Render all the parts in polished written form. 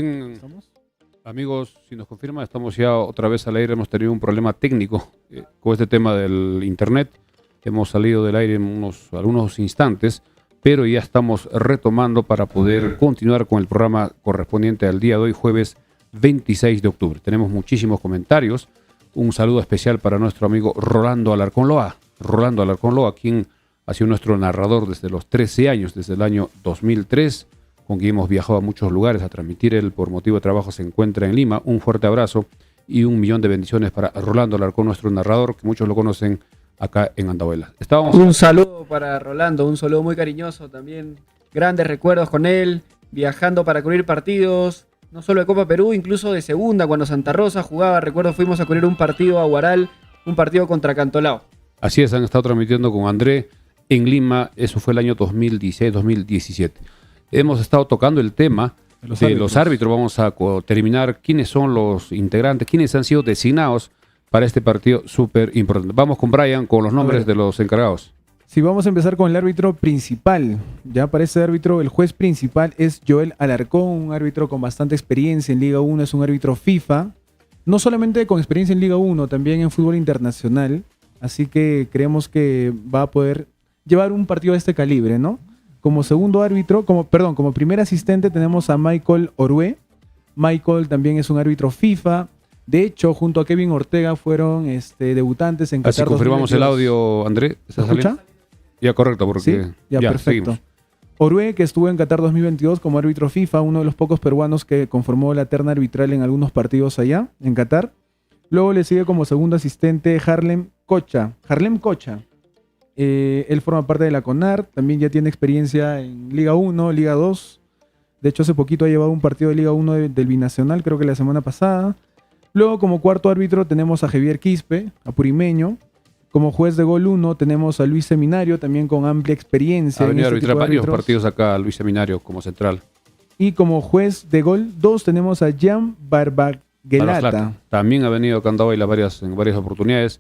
Bien, ¿Estamos? amigos, si nos confirman, estamos ya otra vez al aire. Hemos tenido un problema técnico con este tema del internet. Hemos salido del aire en algunos instantes, pero ya estamos retomando para poder continuar con el programa correspondiente al día de hoy, jueves 26 de octubre. Tenemos muchísimos comentarios. Un saludo especial para nuestro amigo Rolando Alarcón Loa. Rolando Alarcón Loa, quien ha sido nuestro narrador desde los 13 años, desde el año 2003, con quien hemos viajado a muchos lugares a transmitir. Él, por motivo de trabajo, se encuentra en Lima. Un fuerte abrazo y 1.000.000 de bendiciones para Rolando Alarcón, nuestro narrador, que muchos lo conocen acá en Andahuaylas. Un saludo para Rolando, un saludo muy cariñoso también. Grandes recuerdos con él, viajando para cubrir partidos, no solo de Copa Perú, incluso de segunda, cuando Santa Rosa jugaba. Recuerdo fuimos a cubrir un partido a Huaral, un partido contra Cantolao. Así es, han estado transmitiendo con André en Lima. Eso fue el año 2016-2017. Hemos estado tocando el tema de los árbitros. Vamos a terminar quiénes son los integrantes, quiénes han sido designados para este partido súper importante. Vamos con Brian, con los nombres de los encargados. Sí, vamos a empezar con el árbitro principal. Ya para este árbitro, el juez principal es Joel Alarcón, un árbitro con bastante experiencia en Liga 1, es un árbitro FIFA. No solamente con experiencia en Liga 1, también en fútbol internacional. Así que creemos que va a poder llevar un partido de este calibre, ¿no? Como segundo árbitro, como primer asistente tenemos a Michael Orue. Michael también es un árbitro FIFA. De hecho, junto a Kevin Ortega fueron debutantes en Qatar. Así confirmamos 2022. El audio, André. ¿Se escucha? Ya, correcto, porque ¿sí? Ya perfecto. Seguimos. Orue, que estuvo en Qatar 2022 como árbitro FIFA, uno de los pocos peruanos que conformó la terna arbitral en algunos partidos allá, en Qatar. Luego le sigue como segundo asistente Harlem Cocha. Él forma parte de la CONAR, también ya tiene experiencia en Liga 1, Liga 2. De hecho, hace poquito ha llevado un partido de Liga 1 del Binacional, creo que la semana pasada. Luego, como cuarto árbitro, tenemos a Javier Quispe, apurimeño. Como juez de gol 1 tenemos a Luis Seminario, también con amplia experiencia. Ha venido a arbitrar varios partidos acá, Luis Seminario, como central. Y como juez de gol 2 tenemos a Jan Barbagelata. También ha venido a Andahuaylas en varias oportunidades.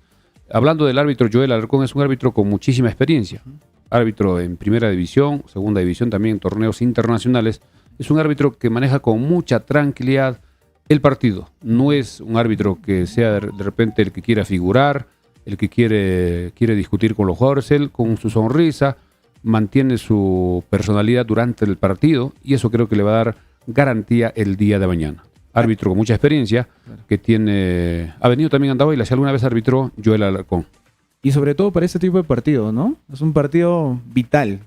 Hablando del árbitro, Joel Alarcón es un árbitro con muchísima experiencia. Árbitro en primera división, segunda división, también en torneos internacionales. Es un árbitro que maneja con mucha tranquilidad el partido. No es un árbitro que sea de repente el que quiera figurar, el que quiere discutir con los jugadores. Él, con su sonrisa, mantiene su personalidad durante el partido y eso creo que le va a dar garantía el día de mañana. Árbitro con mucha experiencia, que ha venido también a Andahuaylas, si alguna vez arbitró Joel Alarcón. Y sobre todo para este tipo de partido, ¿no? Es un partido vital.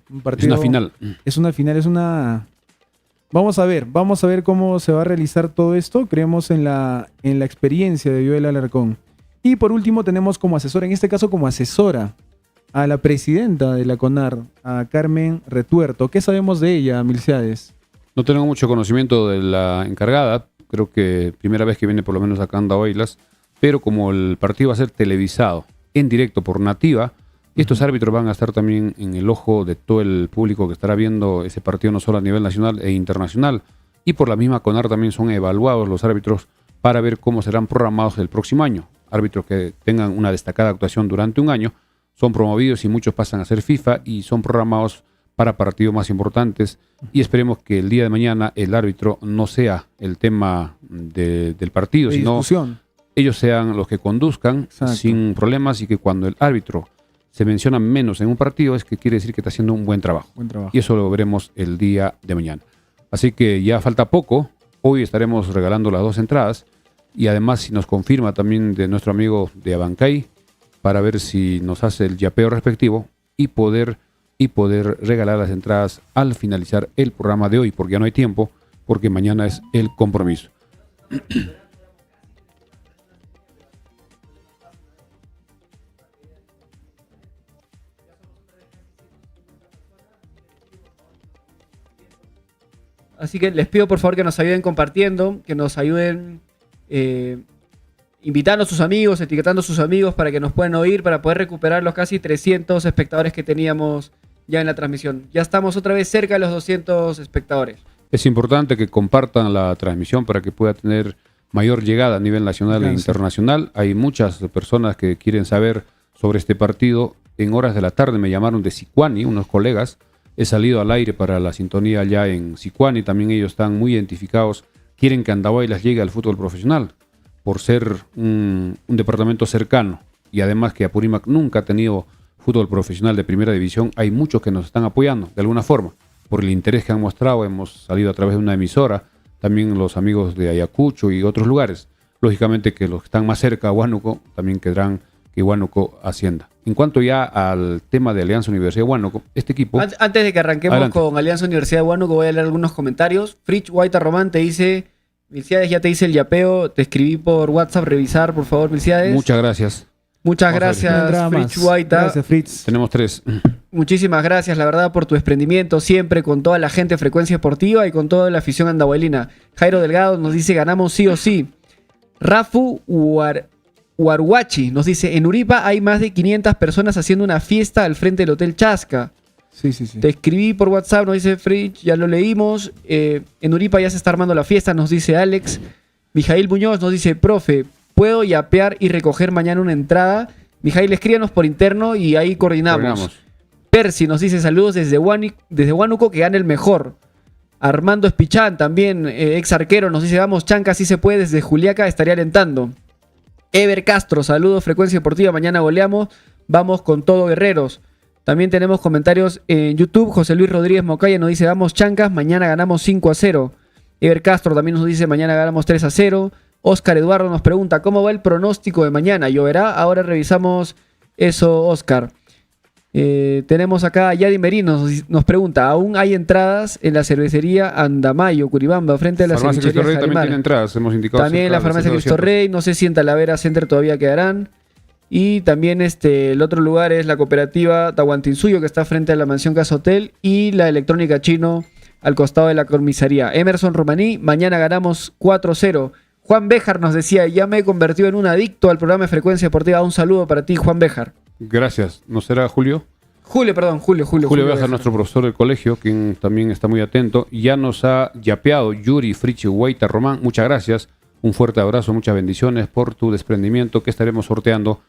Es una final. Vamos a ver cómo se va a realizar todo esto. Creemos en la experiencia de Joel Alarcón. Y por último tenemos como asesora, en este caso como asesora, a la presidenta de la CONAR, a Carmen Retuerto. ¿Qué sabemos de ella, Milciades? No tengo mucho conocimiento de la encargada. Creo que primera vez que viene por lo menos acá a Andahuaylas, pero como el partido va a ser televisado en directo por Nativa, estos árbitros van a estar también en el ojo de todo el público que estará viendo ese partido, no solo a nivel nacional e internacional, y por la misma CONAR también son evaluados los árbitros para ver cómo serán programados el próximo año. Árbitros que tengan una destacada actuación durante un año son promovidos y muchos pasan a ser FIFA y son programados para partidos más importantes, y esperemos que el día de mañana el árbitro no sea el tema del partido, sino ellos sean los que conduzcan. Exacto. Sin problemas, y que cuando el árbitro se menciona menos en un partido es que quiere decir que está haciendo un buen trabajo. Y eso lo veremos el día de mañana. Así que ya falta poco. Hoy estaremos regalando las 2 entradas y además si nos confirma también de nuestro amigo de Abancay para ver si nos hace el yapeo respectivo y poder regalar las entradas al finalizar el programa de hoy, porque ya no hay tiempo, porque mañana es el compromiso. Así que les pido por favor que nos ayuden compartiendo, que nos ayuden invitando a sus amigos, etiquetando a sus amigos para que nos puedan oír, para poder recuperar los casi 300 espectadores que teníamos ya en la transmisión. Ya estamos otra vez cerca de los 200 espectadores. Es importante que compartan la transmisión para que pueda tener mayor llegada a nivel nacional e internacional. Hay muchas personas que quieren saber sobre este partido. En horas de la tarde me llamaron de Sicuani, unos colegas. He salido al aire para la sintonía allá en Sicuani. También ellos están muy identificados quieren que Andahuaylas llegue al fútbol profesional por ser un departamento cercano y además que Apurímac nunca ha tenido fútbol profesional de primera división. Hay muchos que nos están apoyando de alguna forma por el interés que han mostrado. Hemos salido a través de una emisora, también los amigos de Ayacucho y otros lugares. Lógicamente que los que están más cerca a Huánuco también querrán que Huánuco ascienda. En cuanto ya al tema de Alianza Universidad de Huánuco, este equipo... Antes de que arranquemos Adelante. con Alianza Universidad de Huánuco, voy a leer algunos comentarios. Fritz Guaita Román te dice: Milciades, ya te hice el yapeo, te escribí por WhatsApp, revisar, por favor, Milciades. Muchas gracias. Muchas Vamos a ver. No gracias, entraba Fritz más. Guaita. Gracias, Fritz. Tenemos 3. Muchísimas gracias, la verdad, por tu desprendimiento siempre con toda la gente de Frecuencia Esportiva y con toda la afición andahuaylina. Jairo Delgado nos dice: ganamos sí o sí. Rafu Huarhuachi nos dice: en Uripa hay más de 500 personas haciendo una fiesta al frente del Hotel Chasca. Sí, sí, sí. Te escribí por WhatsApp, nos dice Fritz, ya lo leímos. En Uripa ya se está armando la fiesta, nos dice Alex. Mijail Muñoz nos dice: profe, ¿puedo yapear y recoger mañana una entrada? Mijail, escríbanos por interno y ahí coordinamos. Percy nos dice: saludos desde Huánuco, que gane el mejor. Armando Espichán, también ex arquero, nos dice: vamos, Chanca, si se puede, desde Juliaca estaría alentando. Ever Castro, saludos, Frecuencia Deportiva, mañana goleamos, vamos con todo, guerreros. También tenemos comentarios en YouTube. José Luis Rodríguez Mocaya nos dice: vamos, Chancas, mañana ganamos 5-0. Ever Castro también nos dice: mañana ganamos 3-0. Oscar Eduardo nos pregunta: ¿cómo va el pronóstico de mañana? ¿Lloverá? Ahora revisamos eso, Oscar. Tenemos acá a Yadi Merino, nos pregunta: ¿aún hay entradas en la cervecería Andamayo, Curibamba, frente a la Farmacia cervecería Cristo Rey también Jarimar? tiene entradas, hemos indicado. También en la farmacia Cristo Rey, no sé si en Talavera Center todavía quedarán. Y también el otro lugar es la cooperativa Tahuantinsuyo, que está frente a la mansión Casa Hotel, y la electrónica Chino al costado de la comisaría. Emerson Romaní: mañana ganamos 4-0. Juan Béjar nos decía: ya me he convertido en un adicto al programa de Frecuencia Deportiva. Un saludo para ti, Juan Béjar. Gracias. ¿No será Julio? Julio Julio Béjar, nuestro profesor del colegio, quien también está muy atento. Ya nos ha yapeado Yuri Frichi Guaita Román. Muchas gracias. Un fuerte abrazo, muchas bendiciones por tu desprendimiento que estaremos sorteando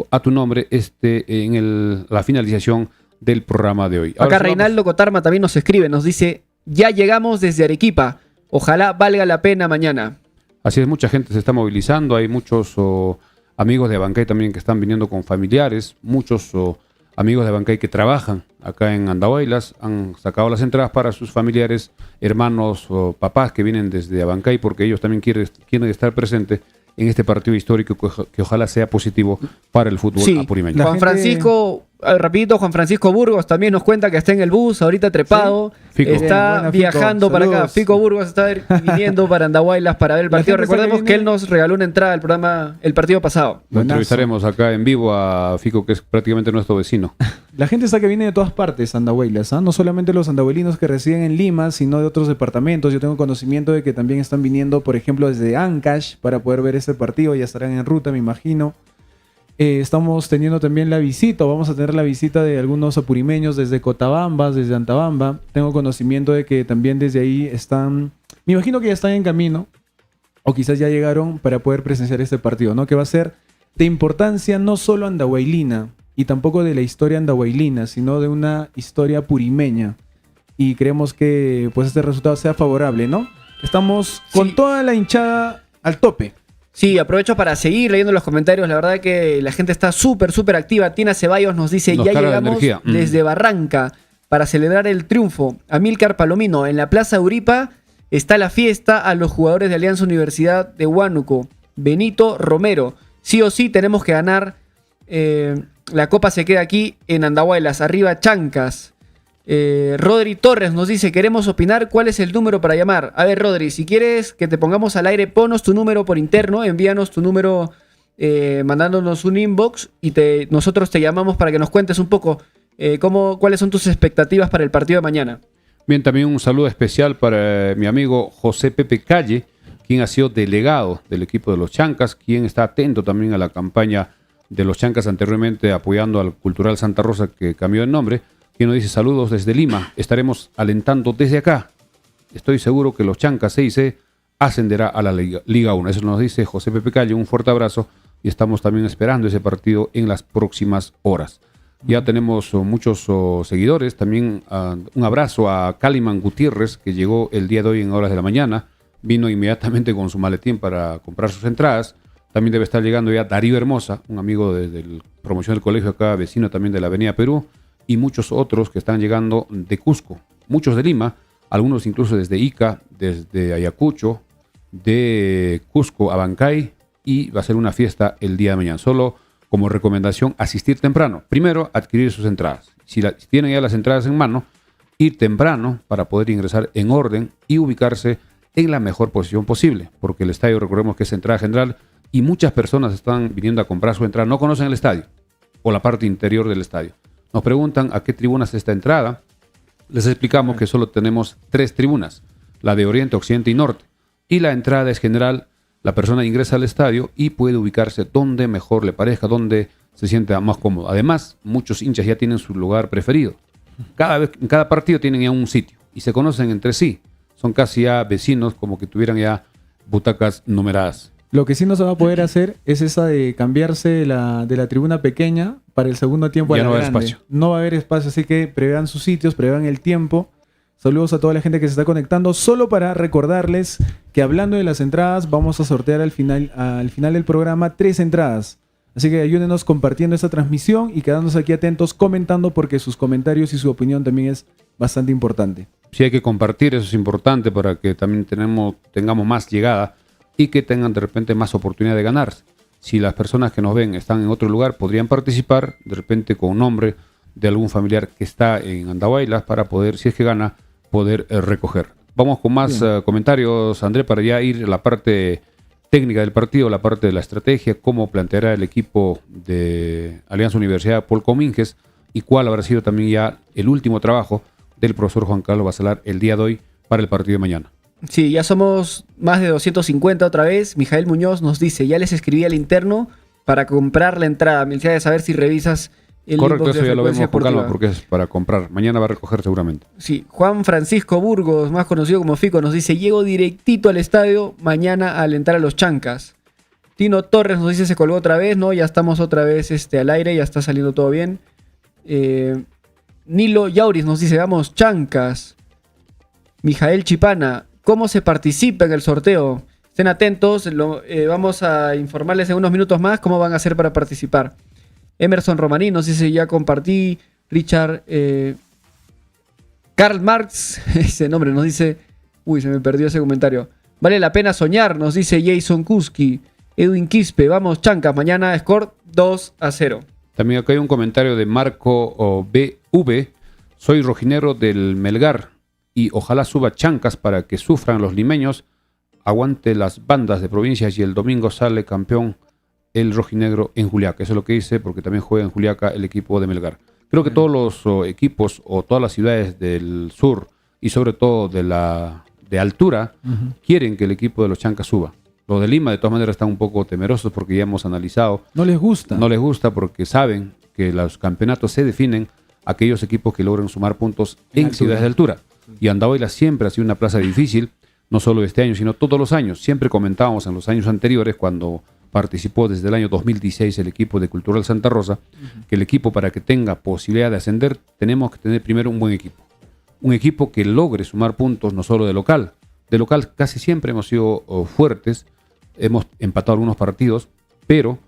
a tu nombre en la finalización del programa de hoy. Acá Ahora Reinaldo Cotarma también nos escribe, nos dice: ya llegamos desde Arequipa, ojalá valga la pena mañana. Así es, mucha gente se está movilizando, hay muchos amigos de Abancay también que están viniendo con familiares, muchos amigos de Abancay que trabajan acá en Andahuaylas, han sacado las entradas para sus familiares, hermanos o papás que vienen desde Abancay porque ellos también quieren estar presentes en este partido histórico que ojalá sea positivo para el fútbol apurimeño. Juan Francisco, rapidito, Juan Francisco Burgos también nos cuenta que está en el bus, ahorita trepado, sí. Fico. está Bien, viajando Fico. para acá. Saludos. Fico Burgos está viniendo para Andahuaylas para ver el partido. gente sabe Recordemos que que él viene- nos regaló una entrada al programa el partido pasado. Lo Buenazo. entrevistaremos acá en vivo a Fico, que es prácticamente nuestro vecino. La gente está que viene de todas partes, andahuaylas, ¿ah? No solamente los andahuelinos que residen en Lima, sino de otros departamentos. Yo tengo conocimiento de que también están viniendo, por ejemplo, desde Ancash para poder ver este partido. Ya estarán en ruta, me imagino. Estamos teniendo también la visita, o vamos a tener la visita de algunos apurimeños desde Cotabamba, desde Antabamba. Tengo conocimiento de que también desde ahí están, me imagino que ya están en camino, o quizás ya llegaron para poder presenciar este partido, ¿no? Que va a ser de importancia no solo andahuaylina, y tampoco de la historia andahuaylina, sino de una historia purimeña. Y creemos que pues este resultado sea favorable, ¿no? Estamos con Sí. toda la hinchada al tope. Sí, aprovecho para seguir leyendo los comentarios. La verdad que la gente está súper activa. Tina Ceballos nos dice: Nos ya carga de llegamos energía. desde Barranca para celebrar el triunfo. Amílcar Palomino: en la Plaza Uripa está la fiesta a los jugadores de Alianza Universidad de Huánuco. Benito Romero: sí o sí tenemos que ganar. La copa se queda aquí en Andahuaylas. Arriba Chancas. Rodri Torres nos dice: queremos opinar, ¿cuál es el número para llamar? A ver, Rodri, si quieres que te pongamos al aire, ponos tu número por interno, envíanos tu número mandándonos un inbox y nosotros te llamamos para que nos cuentes un poco cuáles son tus expectativas para el partido de mañana. Bien, también un saludo especial para mi amigo José Pepe Calle, quien ha sido delegado del equipo de los Chancas, quien está atento también a la campaña de los Chancas anteriormente apoyando al Cultural Santa Rosa, que cambió de nombre, quien nos dice: saludos desde Lima, estaremos alentando desde acá. Estoy seguro que los Chancas 6C ascenderá a la Liga 1. Eso nos dice José Pepe Calle, un fuerte abrazo y estamos también esperando ese partido en las próximas horas. Ya tenemos muchos seguidores, también un abrazo a Caliman Gutiérrez, que llegó el día de hoy en horas de la mañana. vino inmediatamente con su maletín para comprar sus entradas. También debe estar llegando ya Darío Hermosa, un amigo de la promoción del colegio acá, vecino también de la Avenida Perú, y muchos otros que están llegando de Cusco, muchos de Lima, algunos incluso desde Ica, desde Ayacucho, de Cusco a Bancay, y va a ser una fiesta el día de mañana. Solo como recomendación, asistir temprano. Primero, adquirir sus entradas. Si tienen ya las entradas en mano, ir temprano para poder ingresar en orden y ubicarse en la mejor posición posible, porque el estadio, recordemos que es entrada general y muchas personas están viniendo a comprar su entrada, no conocen el estadio o la parte interior del estadio. Nos preguntan a qué tribunas está entrada. Les explicamos que solo tenemos 3 tribunas, la de Oriente, Occidente y Norte, y la entrada es general. La persona ingresa al estadio y puede ubicarse donde mejor le parezca, donde se sienta más cómodo. Además, muchos hinchas ya tienen su lugar preferido. En cada partido tienen ya un sitio y se conocen entre sí. Son casi ya vecinos, como que tuvieran ya butacas numeradas. Lo que sí no se va a poder hacer es esa de cambiarse de la tribuna pequeña para el segundo tiempo a Ya la no va a haber grande. espacio. No va a haber espacio, así que prevean sus sitios, prevean el tiempo. Saludos a toda la gente que se está conectando. Solo para recordarles que hablando de las entradas, vamos a sortear al final del programa 3 entradas. Así que ayúdenos compartiendo esta transmisión y quedándose aquí atentos, comentando, porque sus comentarios y su opinión también es bastante importante. Sí, hay que compartir, eso es importante para que también tengamos más llegada y que tengan de repente más oportunidad de ganarse. Si las personas que nos ven están en otro lugar, podrían participar de repente con un nombre de algún familiar que está en Andahuaylas para poder, si es que gana, poder recoger. Vamos con más comentarios, André, para ya ir a la parte técnica del partido, la parte de la estrategia, cómo planteará el equipo de Alianza Universidad Paul Cominges y cuál habrá sido también ya el último trabajo del profesor Juan Carlos Bacelar el día de hoy para el partido de mañana. Sí, ya somos más de 250 otra vez. Mijael Muñoz nos dice, ya les escribí al interno para comprar la entrada. Me decía de saber si revisas el Correcto, inbox de eso ya lo Frecuencia vemos con calma Deportiva. porque es para comprar. Mañana va a recoger seguramente. Sí, Juan Francisco Burgos, más conocido como Fico, nos dice, llego directito al estadio mañana a alentar a los Chancas. Tino Torres nos dice, se colgó otra vez, ¿no? Ya estamos otra vez al aire, ya está saliendo todo bien. Nilo Yauris nos dice, vamos, Chancas. Mijael Chipana, ¿cómo se participa en el sorteo? Estén atentos, vamos a informarles en unos minutos más cómo van a hacer para participar. Emerson Romaní nos dice, ya compartí. Richard Karl Marx, ese nombre nos dice, uy, se me perdió ese comentario. Vale la pena soñar, nos dice Jason Kuski. Edwin Quispe, vamos Chancas, mañana score 2-0. También acá hay un comentario de Marco BV. Soy rojinegro del Melgar y ojalá suba Chancas para que sufran los limeños. Aguante las bandas de provincias y el domingo sale campeón el rojinegro en Juliaca. Eso es lo que dice, porque también juega en Juliaca el equipo de Melgar. Creo que todos los equipos o todas las ciudades del sur y sobre todo de altura quieren que el equipo de los Chancas suba. Los de Lima de todas maneras están un poco temerosos porque ya hemos analizado. No les gusta. No les gusta porque saben que los campeonatos se definen aquellos equipos que logran sumar puntos en ciudades de altura. Y Andahuaylas siempre ha sido una plaza difícil, no solo este año, sino todos los años. Siempre comentábamos en los años anteriores, cuando participó desde el año 2016 el equipo de Cultural Santa Rosa, que el equipo, para que tenga posibilidad de ascender, tenemos que tener primero un buen equipo. Un equipo que logre sumar puntos no solo de local. De local casi siempre hemos sido fuertes, hemos empatado algunos partidos, pero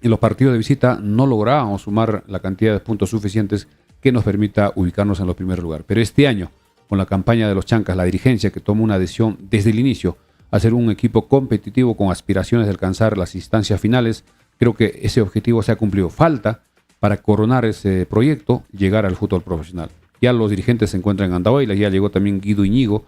en los partidos de visita no lográbamos sumar la cantidad de puntos suficientes que nos permita ubicarnos en los primeros lugares. Pero este año, con la campaña de los Chancas, la dirigencia que toma una adhesión desde el inicio a ser un equipo competitivo con aspiraciones de alcanzar las instancias finales, creo que ese objetivo se ha cumplido. Falta para coronar ese proyecto, llegar al fútbol profesional. Ya los dirigentes se encuentran en Andahuaylas, ya llegó también Guido Iñigo,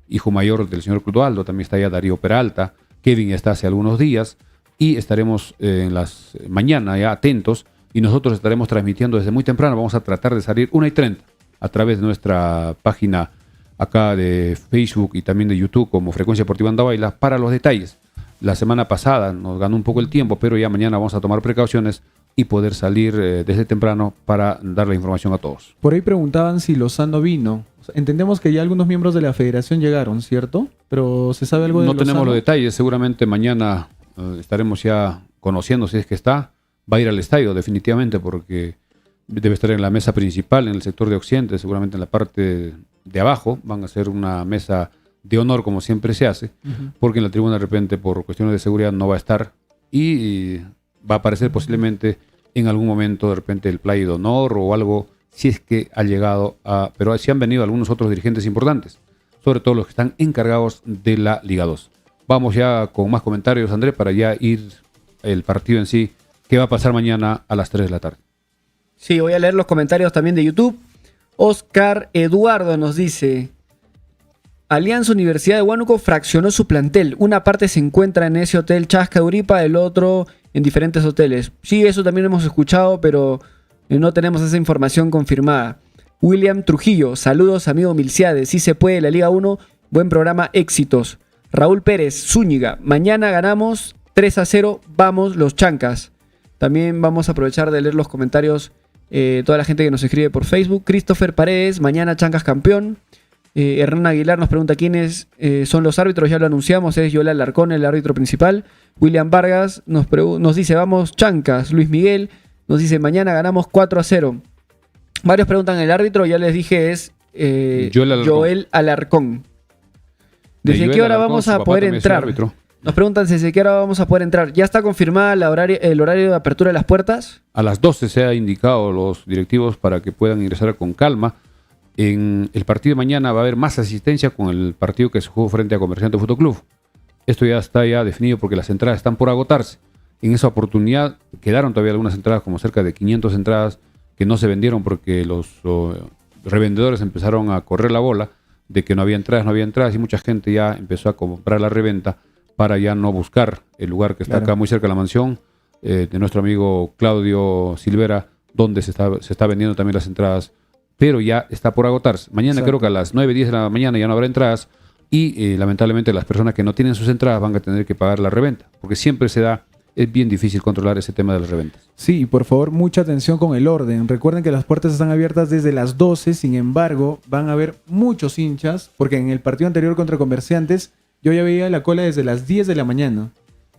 hijo mayor del señor Clodoaldo, también está ya Darío Peralta, Kevin está hace algunos días, y estaremos en las mañana ya atentos, y nosotros estaremos transmitiendo desde muy temprano. Vamos a tratar de salir 1:30 a través de nuestra página acá de Facebook y también de YouTube como Frecuencia Deportiva Andahuaylas para los detalles. La semana pasada nos ganó un poco el tiempo, pero ya mañana vamos a tomar precauciones y poder salir desde temprano para dar la información a todos. Por ahí preguntaban si Lozano vino. O sea, entendemos que ya algunos miembros de la federación llegaron, ¿cierto? Pero ¿se sabe algo de No Lozano? tenemos los detalles, seguramente mañana estaremos ya conociendo si es que está. Va a ir al estadio definitivamente porque debe estar en la mesa principal, en el sector de Occidente, seguramente en la parte de abajo. Van a hacer una mesa de honor, como siempre se hace, porque en la tribuna de repente por cuestiones de seguridad no va a estar y va a aparecer posiblemente en algún momento de repente el play de honor o algo, si es que ha llegado a... Pero sí han venido algunos otros dirigentes importantes, sobre todo los que están encargados de la Liga 2. Vamos ya con más comentarios, André, para ya ir el partido en sí, que va a pasar mañana a las 3 de la tarde. Sí, voy a leer los comentarios también de YouTube. Oscar Eduardo nos dice: Alianza Universidad de Huánuco fraccionó su plantel. Una parte se encuentra en ese hotel Chasca Uripa, el otro en diferentes hoteles. Sí, eso también hemos escuchado, pero no tenemos esa información confirmada. William Trujillo: saludos amigo Milciades, sí se puede, la Liga 1, buen programa, éxitos. Raúl Pérez Zúñiga: mañana ganamos 3-0, vamos los chancas. También vamos a aprovechar de leer los comentarios, toda la gente que nos escribe por Facebook. Christopher Paredes: mañana chancas campeón. Hernán Aguilar nos pregunta quiénes son los árbitros, ya lo anunciamos, es Joel Alarcón, el árbitro principal. William Vargas nos dice: vamos chancas. Luis Miguel nos dice: mañana ganamos 4-0. Varios preguntan el árbitro, ya les dije, es Joel Alarcón. ¿Desde qué hora vamos a poder entrar? Nos preguntan desde qué hora vamos a poder entrar. ¿Ya está confirmada el horario de apertura de las puertas? A las 12 se ha indicado los directivos para que puedan ingresar con calma. En el partido de mañana va a haber más asistencia con el partido que se jugó frente a Comerciante Fútbol Club. Esto ya está definido porque las entradas están por agotarse. En esa oportunidad quedaron todavía algunas entradas, como cerca de 500 entradas que no se vendieron porque los revendedores empezaron a correr la bola de que no había entradas y mucha gente ya empezó a comprar la reventa para ya no buscar el lugar que está acá muy cerca de la mansión de nuestro amigo Claudio Silvera, donde se está vendiendo también las entradas, pero ya está por agotarse. Mañana creo que a las 9, 10 de la mañana ya no habrá entradas y lamentablemente las personas que no tienen sus entradas van a tener que pagar la reventa, porque siempre es bien difícil controlar ese tema de las reventas. Sí, y por favor, mucha atención con el orden. Recuerden que las puertas están abiertas desde las 12, sin embargo, van a haber muchos hinchas, porque en el partido anterior contra Comerciantes, yo ya veía la cola desde las 10 de la mañana.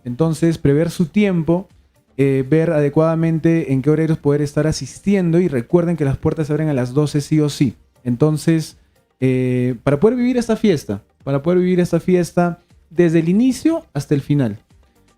Entonces, prever su tiempo, ver adecuadamente en qué horarios poder estar asistiendo, y recuerden que las puertas se abren a las 12 sí o sí. Entonces, para poder vivir esta fiesta desde el inicio hasta el final.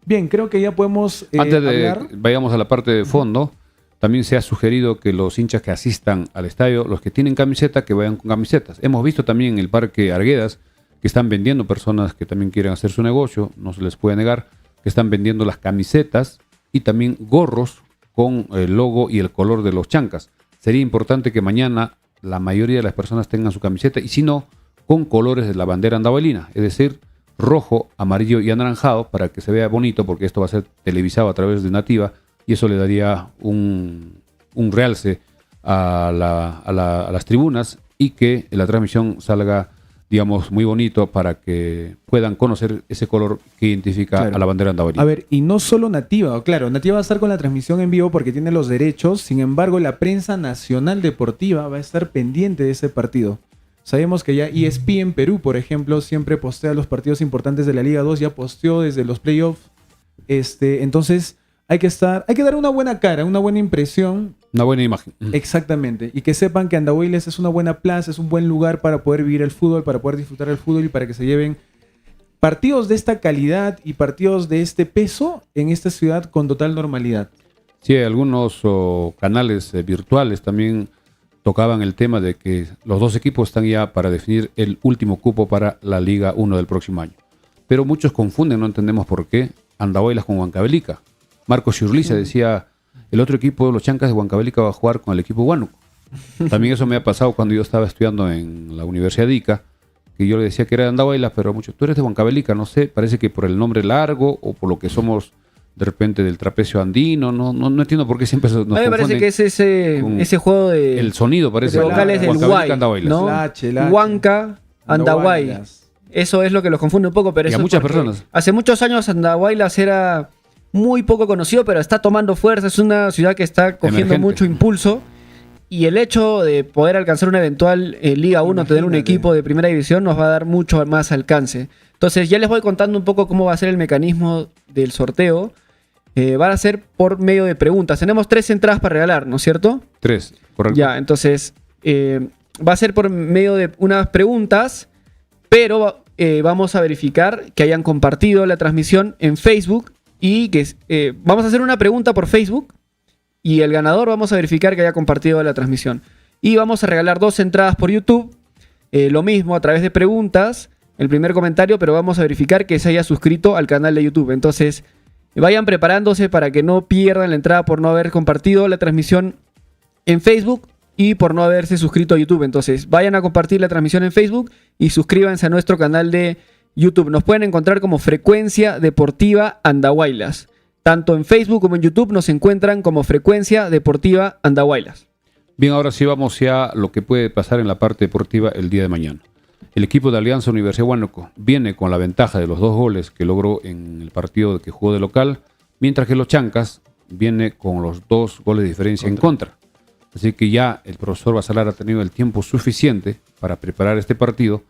Bien, creo que ya podemos Antes de vayamos a la parte de fondo, también se ha sugerido que los hinchas que asistan al estadio, los que tienen camiseta, que vayan con camisetas. Hemos visto también en el Parque Arguedas que están vendiendo personas que también quieren hacer su negocio, no se les puede negar, que están vendiendo las camisetas y también gorros con el logo y el color de los chancas. Sería importante que mañana la mayoría de las personas tengan su camiseta y si no, con colores de la bandera andahuaylina, es decir, rojo, amarillo y anaranjado, para que se vea bonito, porque esto va a ser televisado a través de Nativa y eso le daría un realce a las tribunas y que la transmisión salga, digamos, muy bonito para que puedan conocer ese color que identifica a la bandera andahuaylina. A ver, y no solo Nativa, claro, Nativa va a estar con la transmisión en vivo porque tiene los derechos, sin embargo, la prensa nacional deportiva va a estar pendiente de ese partido. Sabemos que ya ESPN Perú, por ejemplo, siempre postea los partidos importantes de la Liga 2, ya posteó desde los playoffs. Entonces, hay que dar una buena cara, una buena impresión. Una buena imagen. Exactamente. Y que sepan que Andahuaylas es una buena plaza, es un buen lugar para poder vivir el fútbol, para poder disfrutar el fútbol y para que se lleven partidos de esta calidad y partidos de este peso en esta ciudad con total normalidad. Sí, algunos canales virtuales también tocaban el tema de que los dos equipos están ya para definir el último cupo para la Liga 1 del próximo año. Pero muchos confunden, no entendemos por qué, Andahuaylas con Huancavelica. Marcos Churliza decía, el otro equipo de los chancas de Huancavelica va a jugar con el equipo Huánuco. También eso me ha pasado cuando yo estaba estudiando en la Universidad de Ica, que yo le decía que era de Andahuaylas, pero muchos, tú eres de Huancavelica, no sé, parece que por el nombre largo o por lo que somos de repente del trapecio andino, no entiendo por qué siempre nos confunden. A mí me parece que es ese juego de... El sonido parece. De vocales del Huay, ¿no? Huanca, Andahuaylas. Eso es lo que los confunde un poco, pero y eso a muchas personas. Hace muchos años Andahuaylas era muy poco conocido, pero está tomando fuerza, es una ciudad que está cogiendo mucho impulso. Y el hecho de poder alcanzar una eventual Liga 1, tener un equipo de primera división, nos va a dar mucho más alcance. Entonces ya les voy contando un poco cómo va a ser el mecanismo del sorteo. Van a ser por medio de preguntas. Tenemos 3 entradas para regalar, ¿no es cierto? 3, correcto. Ya, entonces va a ser por medio de unas preguntas, pero vamos a verificar que hayan compartido la transmisión en Facebook y que vamos a hacer una pregunta por Facebook y el ganador vamos a verificar que haya compartido la transmisión. Y vamos a regalar 2 entradas por YouTube, lo mismo a través de preguntas, el primer comentario, pero vamos a verificar que se haya suscrito al canal de YouTube. Entonces, vayan preparándose para que no pierdan la entrada por no haber compartido la transmisión en Facebook y por no haberse suscrito a YouTube. Entonces, vayan a compartir la transmisión en Facebook y suscríbanse a nuestro canal de YouTube. Nos pueden encontrar como Frecuencia Deportiva Andahuaylas. Tanto en Facebook como en YouTube nos encuentran como Frecuencia Deportiva Andahuaylas. Bien, ahora sí vamos ya a lo que puede pasar en la parte deportiva el día de mañana. El equipo de Alianza Universidad de Huánuco viene con la ventaja de los 2 goles que logró en el partido que jugó de local, mientras que los Chancas viene con los 2 goles de diferencia en contra. Así que ya el profesor Basalar ha tenido el tiempo suficiente para preparar este partido,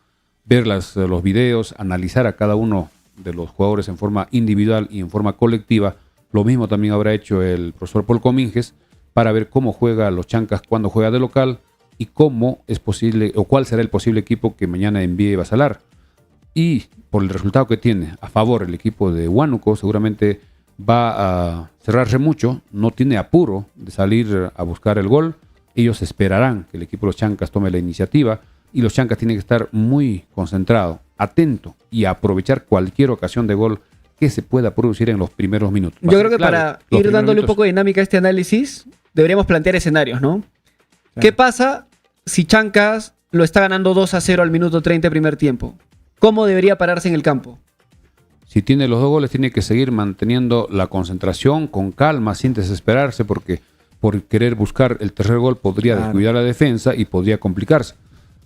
ver los videos, analizar a cada uno de los jugadores en forma individual y en forma colectiva. Lo mismo también habrá hecho el profesor Paul Comínguez para ver cómo juega los Chancas cuando juega de local y cómo es posible o cuál será el posible equipo que mañana envíe Basalar. Y por el resultado que tiene a favor el equipo de Huánuco, seguramente va a cerrarse mucho, no tiene apuro de salir a buscar el gol. Ellos esperarán que el equipo de los Chancas tome la iniciativa y los Chancas tienen que estar muy concentrados, atentos y aprovechar cualquier ocasión de gol que se pueda producir en los primeros minutos. Yo creo que para ir dándole un poco de dinámica a este análisis, deberíamos plantear escenarios, ¿no? Claro. ¿Qué pasa si Chancas lo está ganando 2-0 al minuto 30 primer tiempo? ¿Cómo debería pararse en el campo? Si tiene los 2 goles, tiene que seguir manteniendo la concentración con calma, sin desesperarse, porque por querer buscar el tercer gol podría descuidar la defensa y podría complicarse.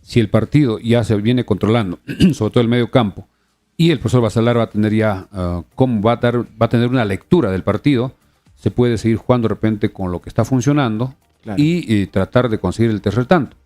Si el partido ya se viene controlando, sobre todo el medio campo, y el profesor Basalar va a tener ya va a tener una lectura del partido, se puede seguir jugando de repente con lo que está funcionando, claro, y tratar de conseguir el tercer tanto.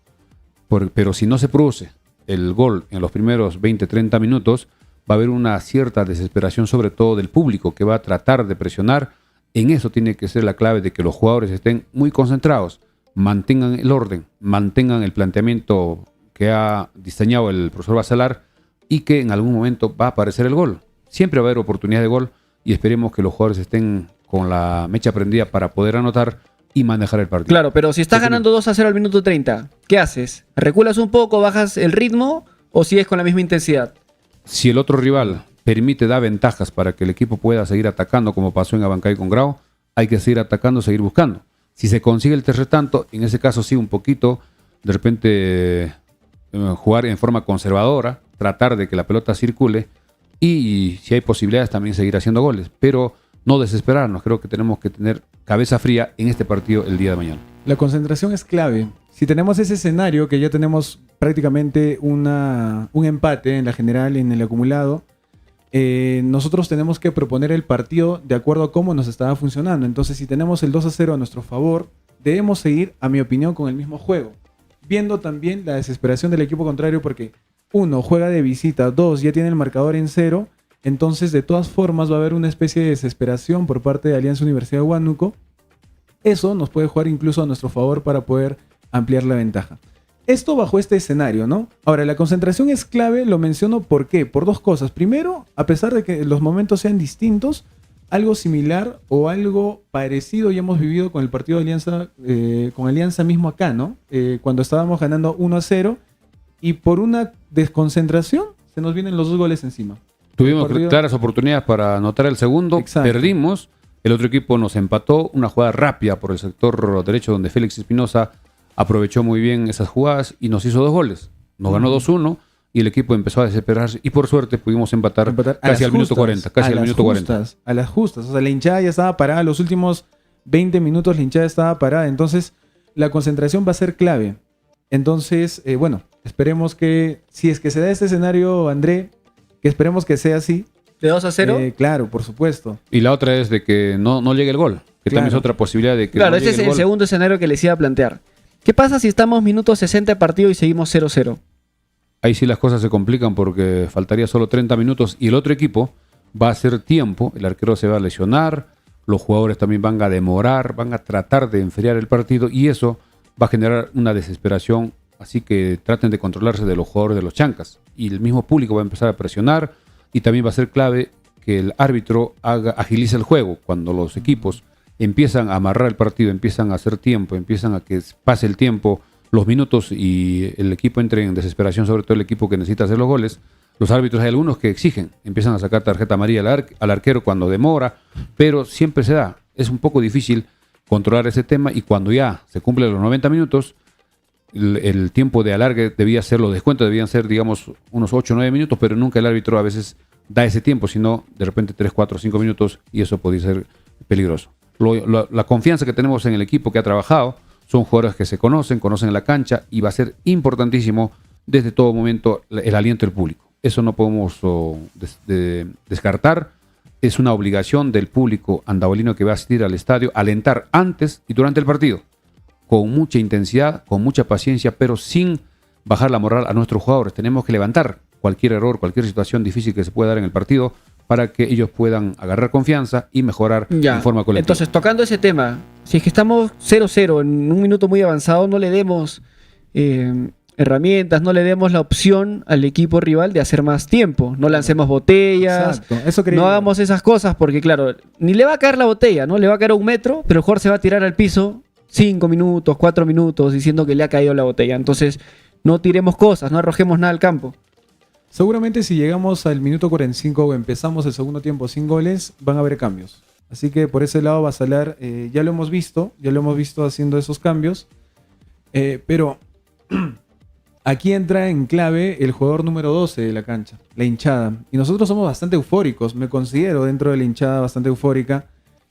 Pero si no se produce el gol en los primeros 20-30 minutos, va a haber una cierta desesperación, sobre todo del público, que va a tratar de presionar. En eso tiene que ser la clave de que los jugadores estén muy concentrados, mantengan el orden, mantengan el planteamiento que ha diseñado el profesor Basalar y que en algún momento va a aparecer el gol. Siempre va a haber oportunidad de gol y esperemos que los jugadores estén con la mecha prendida para poder anotar y manejar el partido. Claro, pero si estás ganando 2-0 al minuto 30, ¿qué haces? ¿Reculas un poco, bajas el ritmo o sigues con la misma intensidad? Si el otro rival permite, da ventajas para que el equipo pueda seguir atacando, como pasó en Abancay con Grau, hay que seguir atacando, seguir buscando. Si se consigue el tercer tanto, en ese caso sí, un poquito, de repente jugar en forma conservadora, tratar de que la pelota circule y si hay posibilidades también seguir haciendo goles, pero no desesperarnos. Creo que tenemos que tener cabeza fría en este partido el día de mañana. La concentración es clave. Si tenemos ese escenario que ya tenemos prácticamente un empate en la general, en el acumulado, nosotros tenemos que proponer el partido de acuerdo a cómo nos estaba funcionando. Entonces, si tenemos el 2-0 a nuestro favor, debemos seguir, a mi opinión, con el mismo juego. Viendo también la desesperación del equipo contrario porque 1, juega de visita, 2, ya tiene el marcador en 0. Entonces, de todas formas, va a haber una especie de desesperación por parte de Alianza Universidad de Huánuco. Eso nos puede jugar incluso a nuestro favor para poder ampliar la ventaja. Esto bajo este escenario, ¿no? Ahora, la concentración es clave, lo menciono ¿por qué? Por 2 cosas. Primero, a pesar de que los momentos sean distintos, algo similar o algo parecido ya hemos vivido con el partido de Alianza, con Alianza mismo acá, ¿no? Cuando estábamos ganando 1-0 y por una desconcentración se nos vienen los 2 goles encima. Tuvimos claras oportunidades para anotar el segundo. Exacto. Perdimos, el otro equipo nos empató, una jugada rápida por el sector derecho donde Félix Espinosa aprovechó muy bien esas jugadas y nos hizo 2 goles. Nos ganó 2-1 y el equipo empezó a desesperarse y por suerte pudimos empatar casi al minuto 40. Casi al minuto 40. A las justas. O sea, la hinchada ya estaba parada. Los últimos 20 minutos la hinchada estaba parada. Entonces, la concentración va a ser clave. Entonces, bueno, esperemos que, si es que se da este escenario, André, que esperemos que sea así. ¿De 2-0? Claro, por supuesto. Y la otra es de que no llegue el gol. Que también es otra posibilidad de que claro, ese es el segundo escenario que les iba a plantear. ¿Qué pasa si estamos minutos 60 de partido y seguimos 0-0? Ahí sí las cosas se complican porque faltaría solo 30 minutos y el otro equipo va a hacer tiempo, el arquero se va a lesionar, los jugadores también van a demorar, van a tratar de enfriar el partido y eso va a generar una desesperación así que traten de controlarse de los jugadores de los chancas. Y el mismo público va a empezar a presionar y también va a ser clave que el árbitro agilice el juego. Cuando los equipos empiezan a amarrar el partido, empiezan a hacer tiempo, empiezan a que pase el tiempo, los minutos y el equipo entre en desesperación, sobre todo el equipo que necesita hacer los goles, los árbitros hay algunos que exigen, empiezan a sacar tarjeta amarilla al arquero cuando demora, pero siempre se da. Es un poco difícil controlar ese tema y cuando ya se cumplen los 90 minutos, el tiempo de alargue debía ser, los descuentos debían ser, digamos, unos 8 o 9 minutos, pero nunca el árbitro a veces da ese tiempo, sino de repente 3, 4, 5 minutos y eso podría ser peligroso. La confianza que tenemos en el equipo que ha trabajado, son jugadores que se conocen la cancha y va a ser importantísimo desde todo momento el aliento del público. Eso no podemos descartar. Es una obligación del público andabolino que va a asistir al estadio, alentar antes y durante el partido, con mucha intensidad, con mucha paciencia, pero sin bajar la moral a nuestros jugadores. Tenemos que levantar cualquier error, cualquier situación difícil que se pueda dar en el partido para que ellos puedan agarrar confianza y mejorar en forma colectiva. Entonces, tocando ese tema, si es que estamos 0-0 en un minuto muy avanzado, no le demos herramientas, no le demos la opción al equipo rival de hacer más tiempo. No lancemos botellas, no hagamos esas cosas porque, claro, ni le va a caer la botella, ¿no? Le va a caer a 1 metro, pero el jugador se va a tirar al piso 5 minutos, 4 minutos, diciendo que le ha caído la botella. Entonces, no tiremos cosas, no arrojemos nada al campo. Seguramente si llegamos al minuto 45 o empezamos el segundo tiempo sin goles, van a haber cambios. Así que por ese lado Basalar ya lo hemos visto haciendo esos cambios. Pero aquí entra en clave el jugador número 12 de la cancha, la hinchada. Y nosotros somos bastante eufóricos, me considero dentro de la hinchada bastante eufórica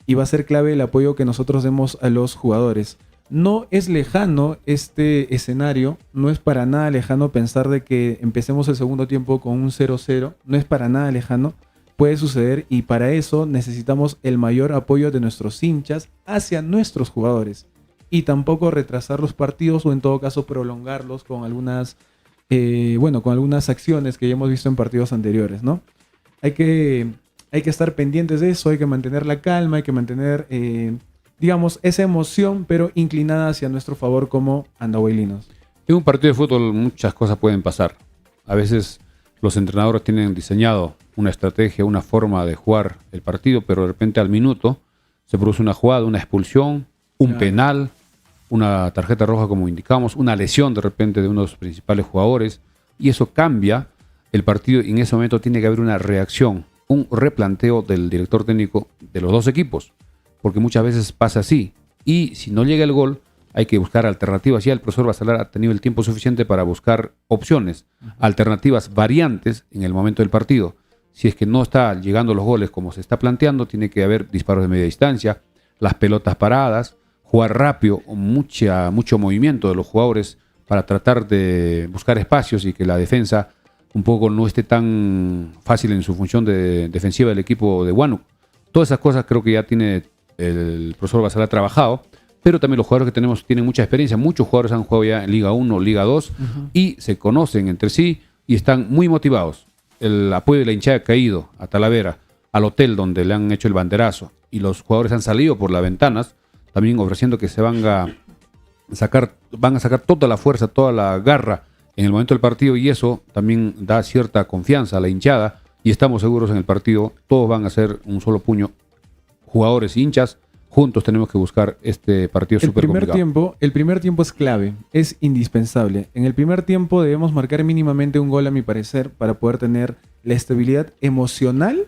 y va a ser clave el apoyo que nosotros demos a los jugadores. No es lejano este escenario, no es para nada lejano pensar de que empecemos el segundo tiempo con un 0-0, no es para nada lejano, puede suceder y para eso necesitamos el mayor apoyo de nuestros hinchas hacia nuestros jugadores y tampoco retrasar los partidos o en todo caso prolongarlos con algunas, con algunas acciones que ya hemos visto en partidos anteriores, ¿no? Hay que estar pendientes de eso, hay que mantener la calma, hay que mantener... digamos, esa emoción, pero inclinada hacia nuestro favor como andahuaylinos. En un partido de fútbol muchas cosas pueden pasar. A veces los entrenadores tienen diseñado una estrategia, una forma de jugar el partido, pero de repente al minuto se produce una jugada, una expulsión, un penal, una tarjeta roja como indicamos, una lesión de repente de uno de los principales jugadores, y eso cambia el partido y en ese momento tiene que haber una reacción, un replanteo del director técnico de los dos equipos. Porque muchas veces pasa así. Y si no llega el gol, hay que buscar alternativas. Ya el profesor Basalar ha tenido el tiempo suficiente para buscar opciones, alternativas, variantes en el momento del partido. Si es que no está llegando los goles como se está planteando, tiene que haber disparos de media distancia, las pelotas paradas, jugar rápido, mucho movimiento de los jugadores para tratar de buscar espacios y que la defensa un poco no esté tan fácil en su función defensiva del equipo de Huánuco. Todas esas cosas creo que ya tiene el profesor Basalar trabajado, pero también los jugadores que tenemos tienen mucha experiencia. Muchos jugadores han jugado ya en Liga 1, Liga 2 y se conocen entre sí y están muy motivados. El apoyo de la hinchada ha caído a Talavera, al hotel donde le han hecho el banderazo y los jugadores han salido por las ventanas también ofreciendo que se van a sacar toda la fuerza, toda la garra en el momento del partido y eso también da cierta confianza a la hinchada y estamos seguros en el partido, todos van a ser un solo puño. Jugadores e hinchas, juntos tenemos que buscar este partido súper complicado. El primer tiempo es clave, es indispensable. En el primer tiempo debemos marcar mínimamente un gol, a mi parecer, para poder tener la estabilidad emocional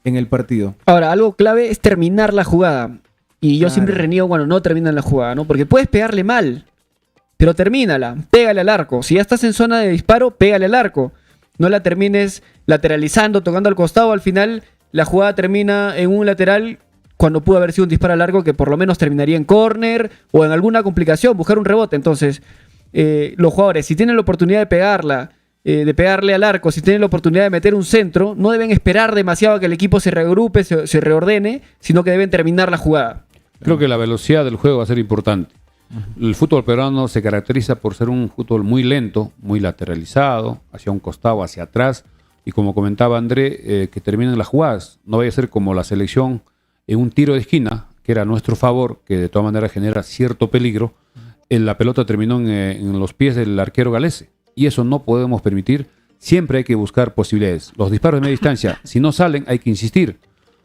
en el partido. Ahora, algo clave es terminar la jugada. Y yo siempre reniego cuando no terminan la jugada, ¿no? Porque puedes pegarle mal, pero termínala, pégale al arco. Si ya estás en zona de disparo, pégale al arco. No la termines lateralizando, tocando al costado. Al final, la jugada termina en un lateral cuando pudo haber sido un disparo largo que por lo menos terminaría en córner o en alguna complicación, buscar un rebote. Entonces, los jugadores, si tienen la oportunidad de pegarla, de pegarle al arco, si tienen la oportunidad de meter un centro, no deben esperar demasiado a que el equipo se regrupe, se reordene, sino que deben terminar la jugada. Creo que la velocidad del juego va a ser importante. El fútbol peruano se caracteriza por ser un fútbol muy lento, muy lateralizado, hacia un costado, hacia atrás, y como comentaba André, que terminen las jugadas. No vaya a ser como la selección en un tiro de esquina, que era a nuestro favor, que de todas maneras genera cierto peligro, la pelota terminó en los pies del arquero galese. Y eso no podemos permitir. Siempre hay que buscar posibilidades. Los disparos de media distancia, si no salen, hay que insistir.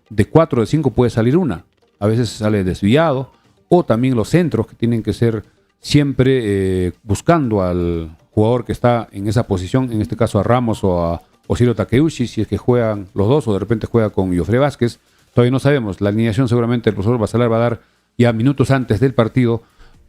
De 4 de 5 puede salir una. A veces sale desviado. O también los centros, que tienen que ser siempre buscando al jugador que está en esa posición, en este caso a Ramos o a Ciro Takeuchi, si es que juegan los dos, o de repente juega con Jofre Vázquez. Todavía no sabemos. La alineación seguramente el profesor Basalar va a dar ya minutos antes del partido,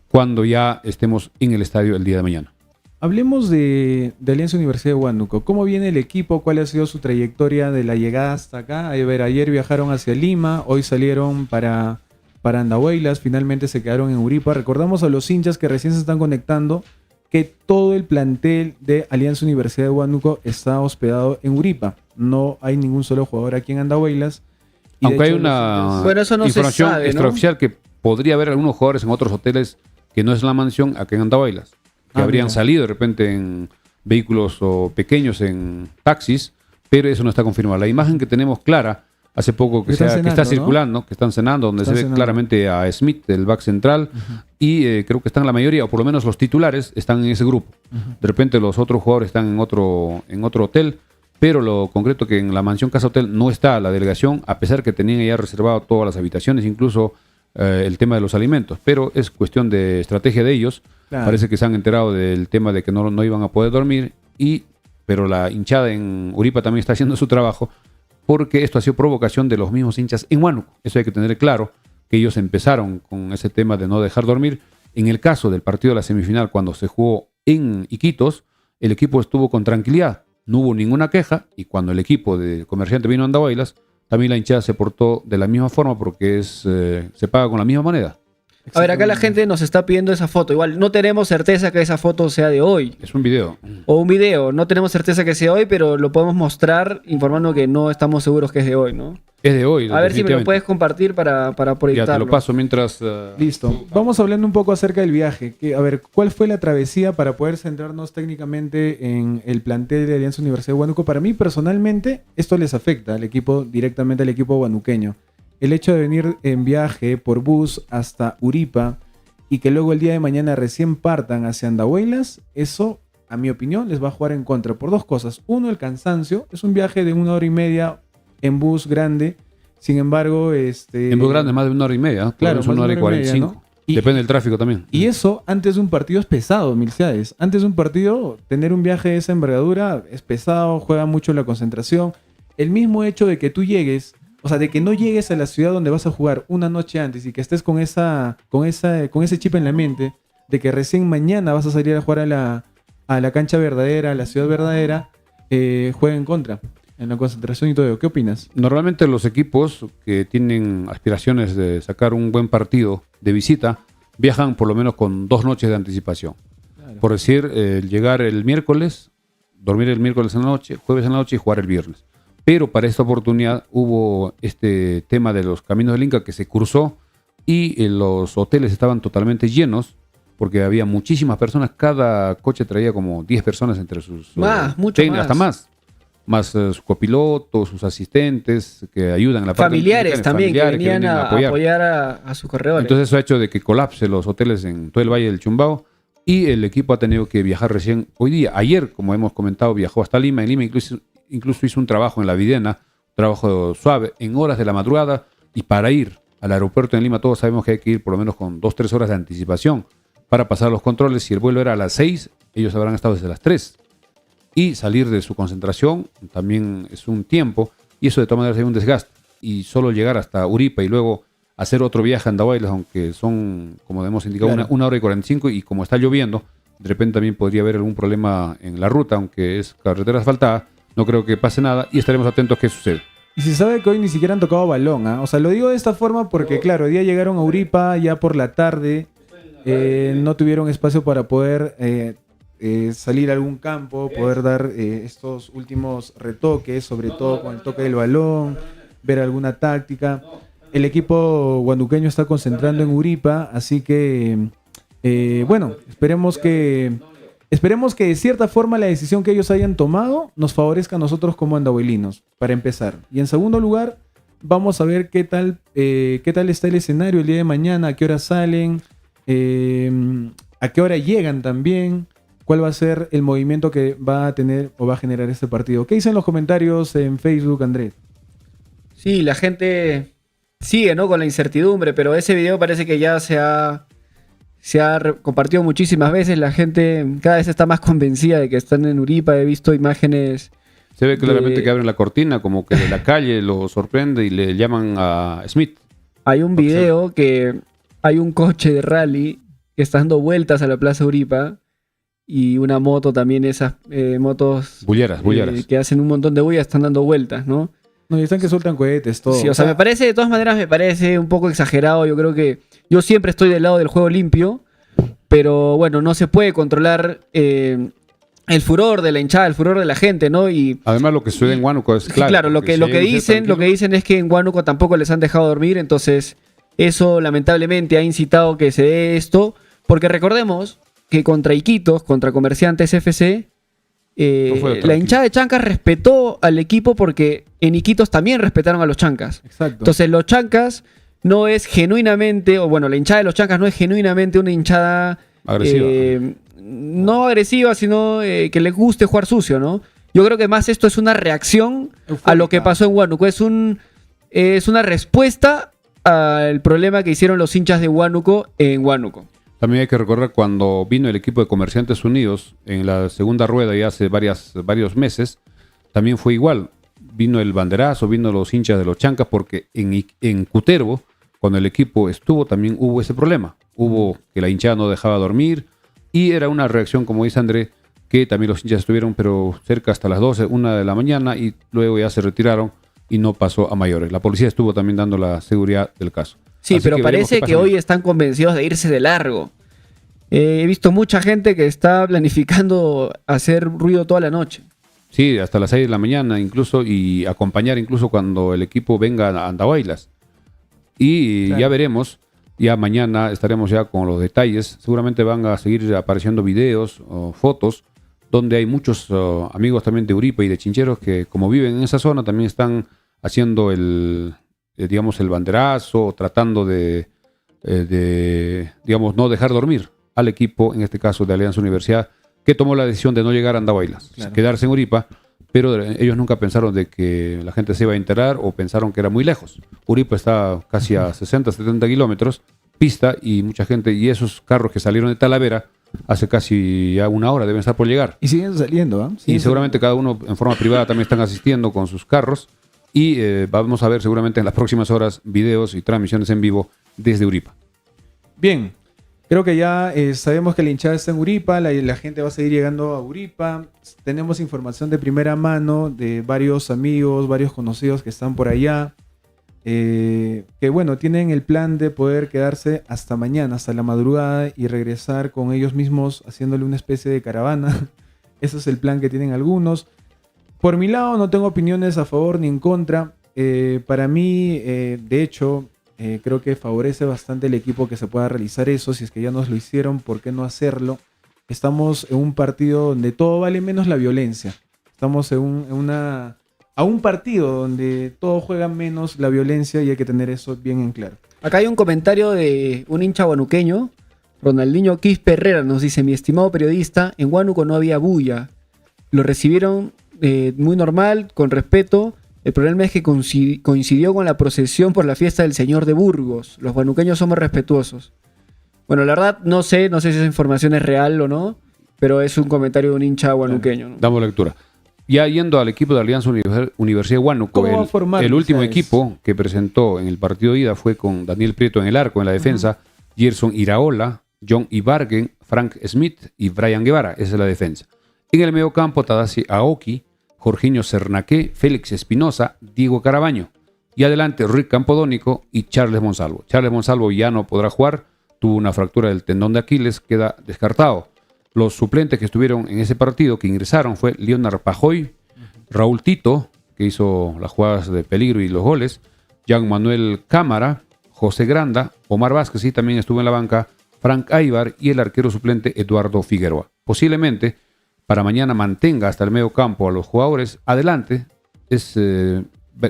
cuando ya estemos en el estadio el día de mañana. Hablemos de Alianza Universidad de Huánuco. ¿Cómo viene el equipo? ¿Cuál ha sido su trayectoria de la llegada hasta acá? A ver, ayer viajaron hacia Lima, hoy salieron para Andahuaylas, finalmente se quedaron en Uripa. Recordamos a los hinchas que recién se están conectando que todo el plantel de Alianza Universidad de Huánuco está hospedado en Uripa. No hay ningún solo jugador aquí en Andahuaylas. Y aunque de hay hecho, una Bueno, eso no se información sabe, ¿no? extraoficial que podría haber algunos jugadores en otros hoteles que no es la mansión aquí en Andahuaylas, que habrían mira. salido de repente en vehículos o pequeños, en taxis, pero eso no está confirmado. La imagen que tenemos clara hace poco que Están está cenando, ¿no? circulando, que están cenando, donde Están se ve cenando. claramente a Smith del back central, y creo que están la mayoría, o por lo menos los titulares, están en ese grupo. De repente los otros jugadores están en otro hotel, pero lo concreto que en la mansión Casa Hotel no está la delegación, a pesar que tenían ya reservado todas las habitaciones, incluso el tema de los alimentos, pero es cuestión de estrategia de ellos. Claro. Parece que se han enterado del tema de que no iban a poder dormir, pero la hinchada en Uripa también está haciendo su trabajo, porque esto ha sido provocación de los mismos hinchas en Huánuco. Eso hay que tener claro, que ellos empezaron con ese tema de no dejar dormir. En el caso del partido de la semifinal, cuando se jugó en Iquitos, el equipo estuvo con tranquilidad, no hubo ninguna queja, y cuando el equipo de Comerciante vino a Andahuaylas, también la hinchada se portó de la misma forma, porque se paga con la misma moneda. A ver, acá la gente nos está pidiendo esa foto. Igual no tenemos certeza que esa foto sea de hoy. Es un video. O un video. No tenemos certeza que sea hoy, pero lo podemos mostrar informando que no estamos seguros que es de hoy, ¿no? Es de hoy. A ver si me lo definitivamente. puedes compartir para Ya proyectarlo. te lo paso mientras... Listo. Vamos hablando un poco acerca del viaje. A ver, ¿cuál fue la travesía para poder centrarnos técnicamente en el plantel de Alianza Universidad de Huánuco? Para mí, personalmente, esto les afecta al equipo, directamente al equipo huanuqueño. El hecho de venir en viaje por bus hasta Uripa y que luego el día de mañana recién partan hacia Andahuaylas, eso, a mi opinión, les va a jugar en contra por dos cosas. Uno, el cansancio. Es un viaje de 1 hora y media en bus grande. Sin embargo, en bus grande más de 1 hora y media. ¿no? Claro, es más de 1 hora y 45. 1 hora y media, ¿no? Y- Depende del tráfico también. Y eso, antes de un partido, es pesado, Milciades. Antes de un partido, tener un viaje de esa envergadura es pesado, juega mucho la concentración. El mismo hecho de que tú llegues, o sea, de que no llegues a la ciudad donde vas a jugar una noche antes y que estés con ese chip en la mente, de que recién mañana vas a salir a jugar a la cancha verdadera, a la ciudad verdadera, juega en contra en la concentración y todo ello. ¿Qué opinas? Normalmente los equipos que tienen aspiraciones de sacar un buen partido de visita viajan por lo menos con 2 noches de anticipación. Claro. Por decir, llegar el miércoles, dormir el miércoles en la noche, jueves en la noche y jugar el viernes. Pero para esta oportunidad hubo este tema de los caminos del Inca que se cursó y los hoteles estaban totalmente llenos porque había muchísimas personas. Cada coche traía como 10 personas entre sus... Mucho técnicos, más. hasta más su copiloto, sus asistentes que ayudan en la parte Familiares técnica, también, que familiares venían a apoyar a sus corredores. Entonces eso ha hecho de que colapse los hoteles en todo el Valle del Chumbao y el equipo ha tenido que viajar recién hoy día. Ayer, como hemos comentado, viajó hasta Lima. En Lima incluso hizo un trabajo en la Videna, un trabajo suave, en horas de la madrugada, y para ir al aeropuerto en Lima todos sabemos que hay que ir por lo menos con 2-3 horas de anticipación para pasar los controles. Si el vuelo era a las 6, ellos habrán estado desde las 3. Y salir de su concentración también es un tiempo, y eso de todas maneras hay un desgaste. Y solo llegar hasta Uripa y luego hacer otro viaje a Andahuaylas, aunque son, como hemos indicado, Claro. una hora y 45, y como está lloviendo, de repente también podría haber algún problema en la ruta, aunque es carretera asfaltada. No creo que pase nada y estaremos atentos a qué sucede. Y se sabe que hoy ni siquiera han tocado balón, ¿ah? O sea, lo digo de esta forma porque, claro, hoy día llegaron a Uripa ya por la tarde, no tuvieron espacio para poder salir a algún campo, poder dar estos últimos retoques, sobre todo con el toque del balón, ver alguna táctica. El equipo guanduqueño está concentrando en Uripa, así que, bueno, esperemos que de cierta forma la decisión que ellos hayan tomado nos favorezca a nosotros como andahuaylinos, para empezar. Y en segundo lugar, vamos a ver qué tal está el escenario el día de mañana, a qué hora salen. a qué hora llegan también, cuál va a ser el movimiento que va a tener o va a generar este partido. ¿Qué dicen los comentarios en Facebook, Andrés? Sí, la gente sigue, ¿no? Con la incertidumbre, pero ese video parece que ya se ha compartido muchísimas veces. La gente cada vez está más convencida de que están en Uripa. He visto imágenes. Se ve claramente que abren la cortina, como que de la calle lo sorprende y le llaman a Smith. Hay un video que hay un coche de rally que está dando vueltas a la Plaza Uripa y una moto también, esas motos Bulleras. que hacen un montón de bullas, están dando vueltas, ¿no? No, y están que sueltan cohetes, todo. Sí, o sea, me parece, de todas maneras, me parece un poco exagerado. Yo creo que yo siempre estoy del lado del juego limpio, pero bueno, no se puede controlar el furor de la hinchada, el furor de la gente, ¿no? Y además lo que sucede en Huánuco es claro. Claro, lo que dicen es que en Huánuco tampoco les han dejado dormir, entonces eso lamentablemente ha incitado que se dé esto, porque recordemos que contra Iquitos, contra Comerciantes FC, la hinchada de Chancas respetó al equipo porque en Iquitos también respetaron a los Chancas. Exacto. Entonces los Chancas no es genuinamente, o bueno, la hinchada de los Chancas no es genuinamente una hinchada agresiva. No agresiva, sino que les guste jugar sucio, ¿no? Yo creo que más esto es una reacción eufórica a lo que pasó en Huánuco. Es una respuesta al problema que hicieron los hinchas de Huánuco en Huánuco. También hay que recordar cuando vino el equipo de Comerciantes Unidos en la segunda rueda ya hace varios meses, también fue igual. Vino el banderazo, vino los hinchas de los Chancas, porque en Cutervo, cuando el equipo estuvo, también hubo ese problema. Hubo que la hinchada no dejaba dormir y era una reacción, como dice André, que también los hinchas estuvieron pero cerca hasta las 12, 1 de la mañana y luego ya se retiraron y no pasó a mayores. La policía estuvo también dando la seguridad del caso. Sí, así pero parece que hoy están convencidos de irse de largo. He visto mucha gente que está planificando hacer ruido toda la noche. Sí, hasta las 6 de la mañana incluso, y acompañar incluso cuando el equipo venga a Andahuaylas. Y claro, ya veremos, ya mañana estaremos ya con los detalles. Seguramente van a seguir apareciendo videos o fotos donde hay muchos amigos también de Uripa y de Chincheros que, como viven en esa zona, también están haciendo el banderazo, tratando de no dejar dormir al equipo, en este caso de Alianza Universidad, que tomó la decisión de no llegar a Andahuaylas, claro, quedarse en Uripa, pero ellos nunca pensaron de que la gente se iba a enterar o pensaron que era muy lejos. Uripa está casi a 60, 70 kilómetros, pista, y mucha gente, y esos carros que salieron de Talavera hace casi ya 1 hora deben estar por llegar. Y siguen saliendo, ¿eh? Y seguramente cada uno en forma privada también están asistiendo con sus carros, y vamos a ver seguramente en las próximas horas videos y transmisiones en vivo desde Uripa. Bien. Creo que ya sabemos que la hinchada está en Uripa, la gente va a seguir llegando a Uripa. Tenemos información de primera mano de varios amigos, varios conocidos que están por allá, que bueno, tienen el plan de poder quedarse hasta mañana, hasta la madrugada, y regresar con ellos mismos haciéndole una especie de caravana. Ese es el plan que tienen algunos. Por mi lado no tengo opiniones a favor ni en contra. Para mí, de hecho, creo que favorece bastante el equipo que se pueda realizar eso. Si es que ya nos lo hicieron, ¿por qué no hacerlo? Estamos en un partido donde todo vale menos la violencia. Estamos a un partido donde todo juega menos la violencia, y hay que tener eso bien en claro. Acá hay un comentario de un hincha guanuqueño, Ronaldinho Quispe Herrera, nos dice: mi estimado periodista, en Huánuco no había bulla. Lo recibieron muy normal, con respeto. El problema es que coincidió con la procesión por la fiesta del Señor de Burgos. Los guanuqueños somos respetuosos. Bueno, la verdad no sé si esa información es real o no, pero es un comentario de un hincha guanuqueño, ¿no? Damos lectura. Ya yendo al equipo de Alianza Universidad de Huánuco, el último equipo que presentó en el partido de ida fue con Daniel Prieto en el arco, en la defensa, Gerson Iraola, John Ibarguen, Frank Smith y Brian Guevara. Esa es la defensa. En el medio campo, Tadasi Aoki, Jorginho Cernaqué, Félix Espinosa, Diego Carabaño. Y adelante, Rick Campodónico y Charles Monsalvo. Charles Monsalvo ya no podrá jugar, tuvo una fractura del tendón de Aquiles, queda descartado. Los suplentes que estuvieron en ese partido, que ingresaron, fue Leonard Pajoy, Raúl Tito, que hizo las jugadas de peligro y los goles, Jean Manuel Cámara, José Granda, Omar Vázquez, y también estuvo en la banca Frank Aybar, y el arquero suplente Eduardo Figueroa. Posiblemente para mañana mantenga hasta el medio campo a los jugadores. Adelante es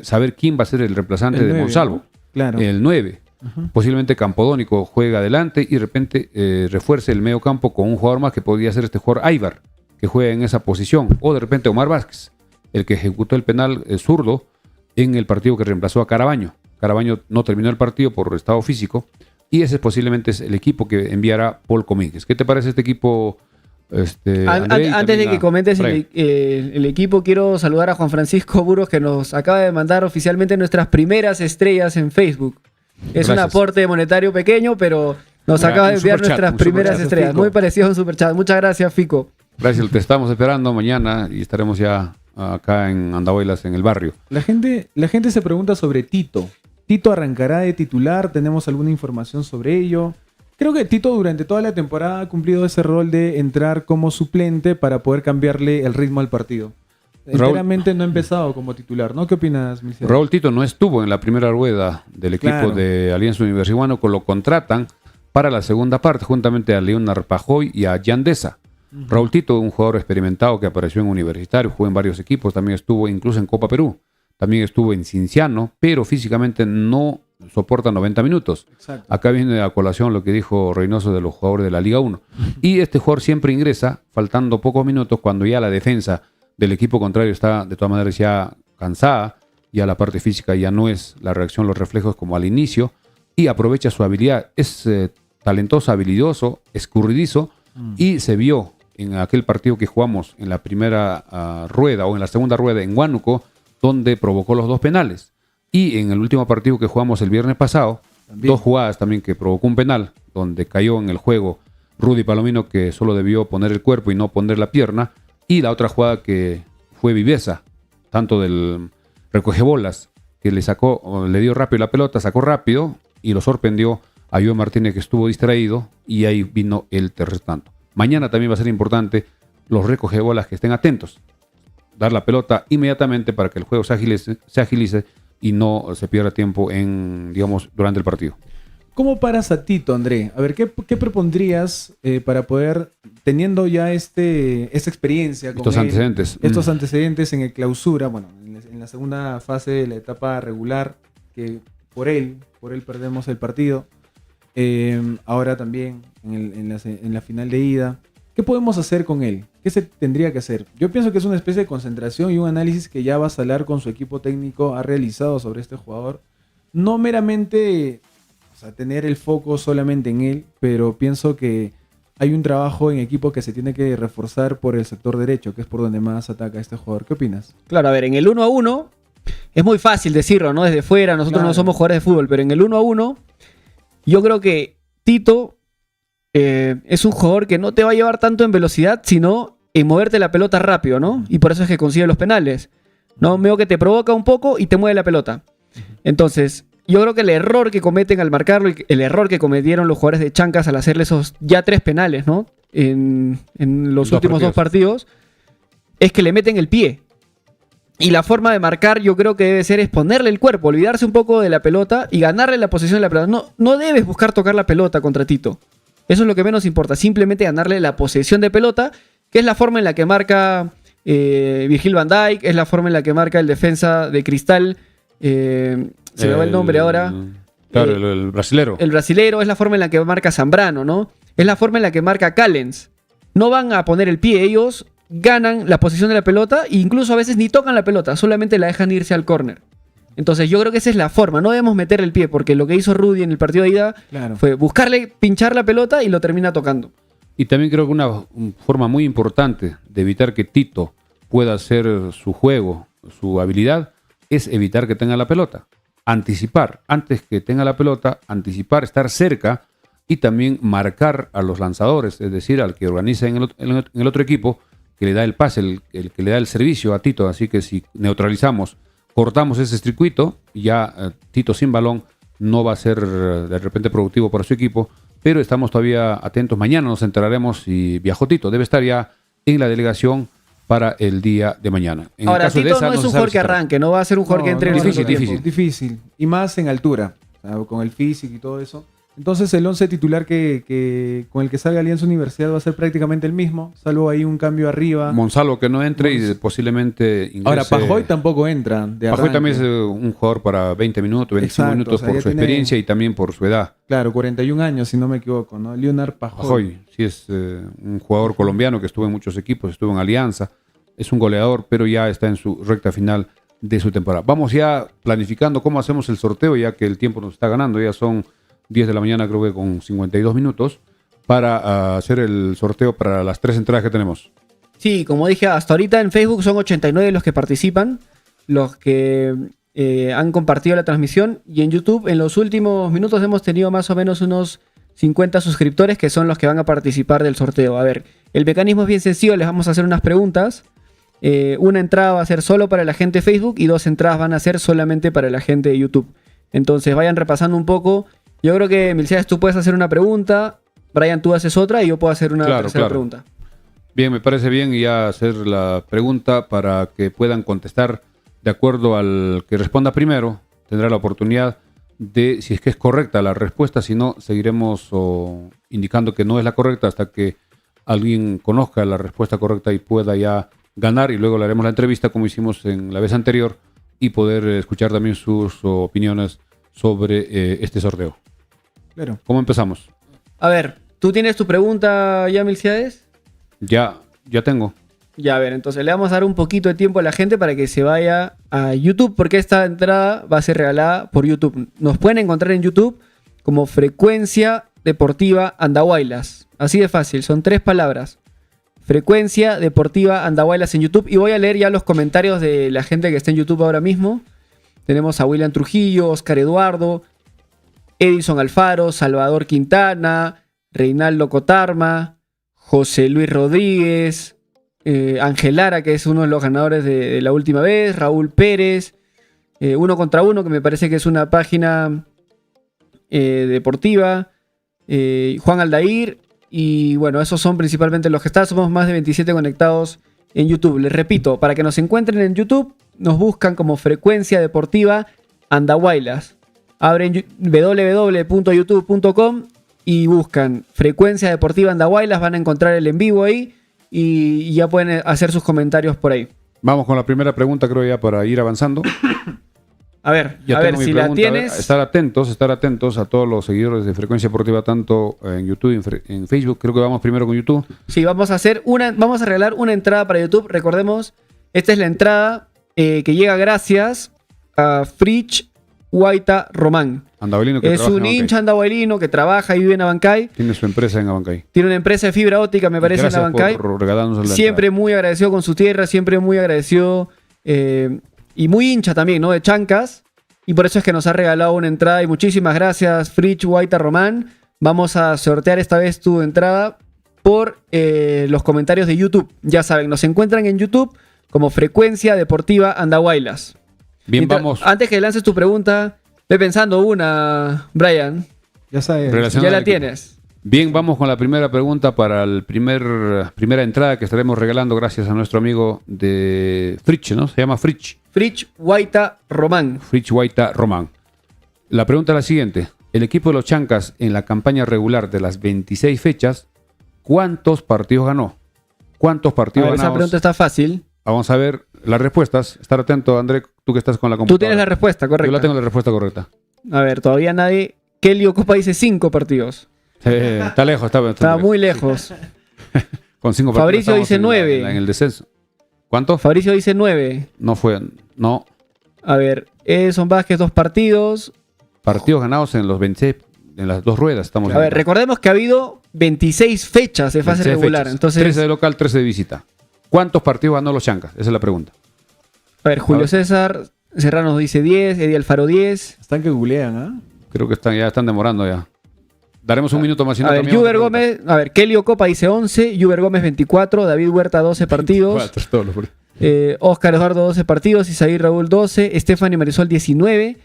saber quién va a ser el reemplazante de Monsalvo. ¿No? Claro. El 9. Posiblemente Campodónico juega adelante y de repente refuerce el medio campo con un jugador más que podría ser este jugador Aibar, que juega en esa posición. O de repente Omar Vázquez, el que ejecutó el penal zurdo en el partido que reemplazó a Carabaño. Carabaño no terminó el partido por estado físico y ese posiblemente es el equipo que enviará Paul Comínguez. ¿Qué te parece este equipo? André, Antes de que comentes el equipo, quiero saludar a Juan Francisco Burgos, que nos acaba de mandar oficialmente nuestras primeras estrellas en Facebook. Es un aporte monetario pequeño, pero nos acaba de enviar nuestras primeras estrellas. Muy parecido a un superchat. Muchas gracias, Fico. Gracias, te estamos esperando mañana y estaremos ya acá en Andahuaylas, en el barrio. La gente se pregunta sobre Tito. ¿Tito arrancará de titular? ¿Tenemos alguna información sobre ello? Creo que Tito durante toda la temporada ha cumplido ese rol de entrar como suplente para poder cambiarle el ritmo al partido. Enteramente no ha empezado como titular, ¿no? ¿Qué opinas, Milciano? Raúl Tito no estuvo en la primera rueda del equipo de Alianza Universiguano, lo contratan para la segunda parte, juntamente a Leonard Pajoy y a Yandesa. Raúl Tito, un jugador experimentado que apareció en Universitario, jugó en varios equipos, también estuvo incluso en Copa Perú, también estuvo en Cinciano, pero físicamente no soporta 90 minutos. Exacto. Acá viene a colación lo que dijo Reynoso de los jugadores de la Liga 1. Y este jugador siempre ingresa, faltando pocos minutos, cuando ya la defensa del equipo contrario está de todas maneras ya cansada, ya la parte física ya no es la reacción, los reflejos como al inicio, y aprovecha su habilidad. Es talentoso, habilidoso, escurridizo, y se vio en aquel partido que jugamos en la primera rueda o en la segunda rueda en Huánuco, donde provocó los 2 penales. Y en el último partido que jugamos el viernes pasado, también 2 jugadas también que provocó un penal, donde cayó en el juego Rudy Palomino, que solo debió poner el cuerpo y no poner la pierna, y la otra jugada que fue viveza, tanto del recogebolas, que le dio rápido la pelota, sacó rápido y lo sorprendió a Joe Martínez, que estuvo distraído, y ahí vino el tercer tanto. Mañana también va a ser importante los recogebolas que estén atentos, dar la pelota inmediatamente para que el juego se agilice y no se pierda tiempo durante el partido. ¿Cómo paras a Tito, André? A ver, ¿qué propondrías para poder, teniendo ya esta experiencia con estos antecedentes en el clausura, bueno, en la segunda fase de la etapa regular, que por él perdemos el partido, ahora también en la final de ida, ¿qué podemos hacer con él? ¿Qué se tendría que hacer? Yo pienso que es una especie de concentración y un análisis que ya Basalar con su equipo técnico ha realizado sobre este jugador. No meramente tener el foco solamente en él, pero pienso que hay un trabajo en equipo que se tiene que reforzar por el sector derecho, que es por donde más ataca este jugador. ¿Qué opinas? Claro, a ver, en el 1-1 es muy fácil decirlo, ¿no? Desde fuera, nosotros no somos jugadores de fútbol, pero en el 1-1 yo creo que Tito es un jugador que no te va a llevar tanto en velocidad, sino en moverte la pelota rápido, ¿no? Y por eso es que consigue los penales, ¿no? Veo que te provoca un poco y te mueve la pelota. Entonces, yo creo que el error que cometen al marcarlo, el error que cometieron los jugadores de Chancas al hacerle esos ya 3 penales, ¿no? En los últimos 2 partidos, es que le meten el pie. Y la forma de marcar yo creo que debe ser es ponerle el cuerpo, olvidarse un poco de la pelota y ganarle la posesión de la pelota. No debes buscar tocar la pelota contra Tito. Eso es lo que menos importa. Simplemente ganarle la posesión de pelota, que es la forma en la que marca Virgil van Dijk, es la forma en la que marca el defensa de Cristal. Se me va el nombre ahora. Claro, el brasilero. El brasilero, es la forma en la que marca Zambrano, ¿no? Es la forma en la que marca Callens. No van a poner el pie, ellos ganan la posición de la pelota e incluso a veces ni tocan la pelota, solamente la dejan irse al córner. Entonces yo creo que esa es la forma, no debemos meter el pie, porque lo que hizo Rudy en el partido de ida fue buscarle pinchar la pelota y lo termina tocando. Y también creo que una forma muy importante de evitar que Tito pueda hacer su juego, su habilidad, es evitar que tenga la pelota. Anticipar, antes que tenga la pelota, anticipar, estar cerca y también marcar a los lanzadores, es decir, al que organiza en el otro equipo, que le da el pase, el que le da el servicio a Tito. Así que si neutralizamos, cortamos ese circuito, ya Tito sin balón no va a ser de repente productivo para su equipo, pero estamos todavía atentos. Mañana nos enteraremos si viajó Tito. Debe estar ya en la delegación para el día de mañana. En Ahora, el caso Tito de esa, no es un jugador que arranque, no va a ser un jugador que entre en el difícil. Y más en altura, o sea, con el físico y todo eso. Entonces el 11 titular con el que salga Alianza Universidad va a ser prácticamente el mismo, salvo ahí un cambio arriba. Monsalvo que no entre y posiblemente ingrese. Ahora, Pajoy tampoco entra. Pajoy también es un jugador para 20 minutos, 25 Exacto, minutos o sea, por ya su tiene- experiencia y también por su edad. Claro, 41 años, si no me equivoco, ¿no? Leonard Pajoy. Pajoy, sí es un jugador colombiano que estuvo en muchos equipos, estuvo en Alianza, es un goleador, pero ya está en su recta final de su temporada. Vamos ya planificando cómo hacemos el sorteo, ya que el tiempo nos está ganando, ya son 10 de la mañana, creo que con 52 minutos, para hacer el sorteo para las 3 entradas que tenemos. Sí, como dije, hasta ahorita en Facebook son 89 los que participan, los que han compartido la transmisión, y en YouTube en los últimos minutos hemos tenido más o menos unos 50 suscriptores que son los que van a participar del sorteo. A ver, el mecanismo es bien sencillo, les vamos a hacer unas preguntas. Una entrada va a ser solo para la gente de Facebook y 2 entradas van a ser solamente para la gente de YouTube. Entonces vayan repasando un poco. Yo creo que, Milciades, tú puedes hacer una pregunta, Brian, tú haces otra y yo puedo hacer una tercera pregunta. Bien, me parece bien ya hacer la pregunta para que puedan contestar de acuerdo al que responda primero. Tendrá la oportunidad de, si es que es correcta la respuesta, si no, seguiremos indicando que no es la correcta hasta que alguien conozca la respuesta correcta y pueda ya ganar, y luego le haremos la entrevista como hicimos en la vez anterior y poder escuchar también sus opiniones sobre este sorteo. Claro. ¿Cómo empezamos? A ver, ¿tú tienes tu pregunta ya, Milciades? Ya tengo. Ya, a ver, entonces le vamos a dar un poquito de tiempo a la gente para que se vaya a YouTube, porque esta entrada va a ser regalada por YouTube. Nos pueden encontrar en YouTube como Frecuencia Deportiva Andahuaylas. Así de fácil, son 3 palabras. Frecuencia Deportiva Andahuaylas en YouTube. Y voy a leer ya los comentarios de la gente que está en YouTube ahora mismo. Tenemos a William Trujillo, Oscar Eduardo, Edison Alfaro, Salvador Quintana, Reinaldo Cotarma, José Luis Rodríguez, Ángel Lara, que es uno de los ganadores de la última vez, Raúl Pérez, Uno contra Uno, que me parece que es una página deportiva, Juan Aldair, y bueno, esos son principalmente los que están. Somos más de 27 conectados en YouTube. Les repito, para que nos encuentren en YouTube, nos buscan como Frecuencia Deportiva Andahuaylas. Abren www.youtube.com y buscan Frecuencia Deportiva Andahuaylas, van a encontrar el en vivo ahí y ya pueden hacer sus comentarios por ahí. Vamos con la primera pregunta, creo, ya para ir avanzando. A ver, Ya a ver tengo mi si pregunta. la tienes. A ver, estar atentos a todos los seguidores de Frecuencia Deportiva, tanto en YouTube y en Facebook. Creo que vamos primero con YouTube. Sí, vamos a regalar una entrada para YouTube. Recordemos, esta es la entrada que llega gracias a Fritz Guaita Román. Andahuelino que Es trabaja un en Abancay. hincha andahuelino que trabaja y vive en Abancay. Tiene su empresa en Abancay. Tiene una empresa de fibra óptica, me parece, en Gracias Abancay. por regalarnos la Siempre muy agradecido con su tierra, siempre muy agradecido y muy hincha también, ¿no? De Chancas. Y por eso es que nos ha regalado una entrada. Y muchísimas gracias, Fritz Guaita Román. Vamos a sortear esta vez tu entrada por los comentarios de YouTube. Ya saben, nos encuentran en YouTube como Frecuencia Deportiva Andahuaylas. Bien, vamos. Antes que lances tu pregunta, ve pensando una, Brian. Ya sabes. Relacionado Ya la al equipo. tienes. Bien, vamos con la primera pregunta para el primera entrada que estaremos regalando gracias a nuestro amigo de Fritz, ¿no? Se llama Fritz. Fritz Guaita Román. Fritz Guaita Román. La pregunta es la siguiente. El equipo de los Chancas en la campaña regular de las 26 fechas, ¿cuántos partidos ganó? ¿Cuántos A partidos ver, esa ganados? pregunta está fácil. Vamos a ver las respuestas. Estar atento, André, tú que estás con la computadora. Tú tienes la respuesta, correcto. Yo la tengo la respuesta correcta. A ver, todavía nadie. Kelly Ocopa dice 5 partidos. Está lejos, Está muy lejos. Con 5 partidos. Fabricio estamos dice en 9. en el descenso. ¿Cuánto? Fabricio dice 9. No fue. No. A ver, Edson Vázquez 2 partidos. Partidos ganados en los 26, en las 2 ruedas. Estamos A ver, recordemos que ha habido 26 fechas de fase 26 regular. fechas. Entonces, 13 de local, 13 de visita. ¿Cuántos partidos ganó los Chancas? Esa es la pregunta. a ver, A Julio ver. César Serrano nos dice 10, Eddie Alfaro 10. Están que googlean, ¿ah? Creo que ya están demorando ya. Daremos un minuto más. Si no, A ver, cambiamos de Juber pregunta. Gómez, a ver, Kelly Ocopa dice 11, Juber Gómez 24, David Huerta 12 partidos, 4, todos los- Oscar Eduardo 12 partidos, Isaí Raúl 12, Stephanie Marisol 19,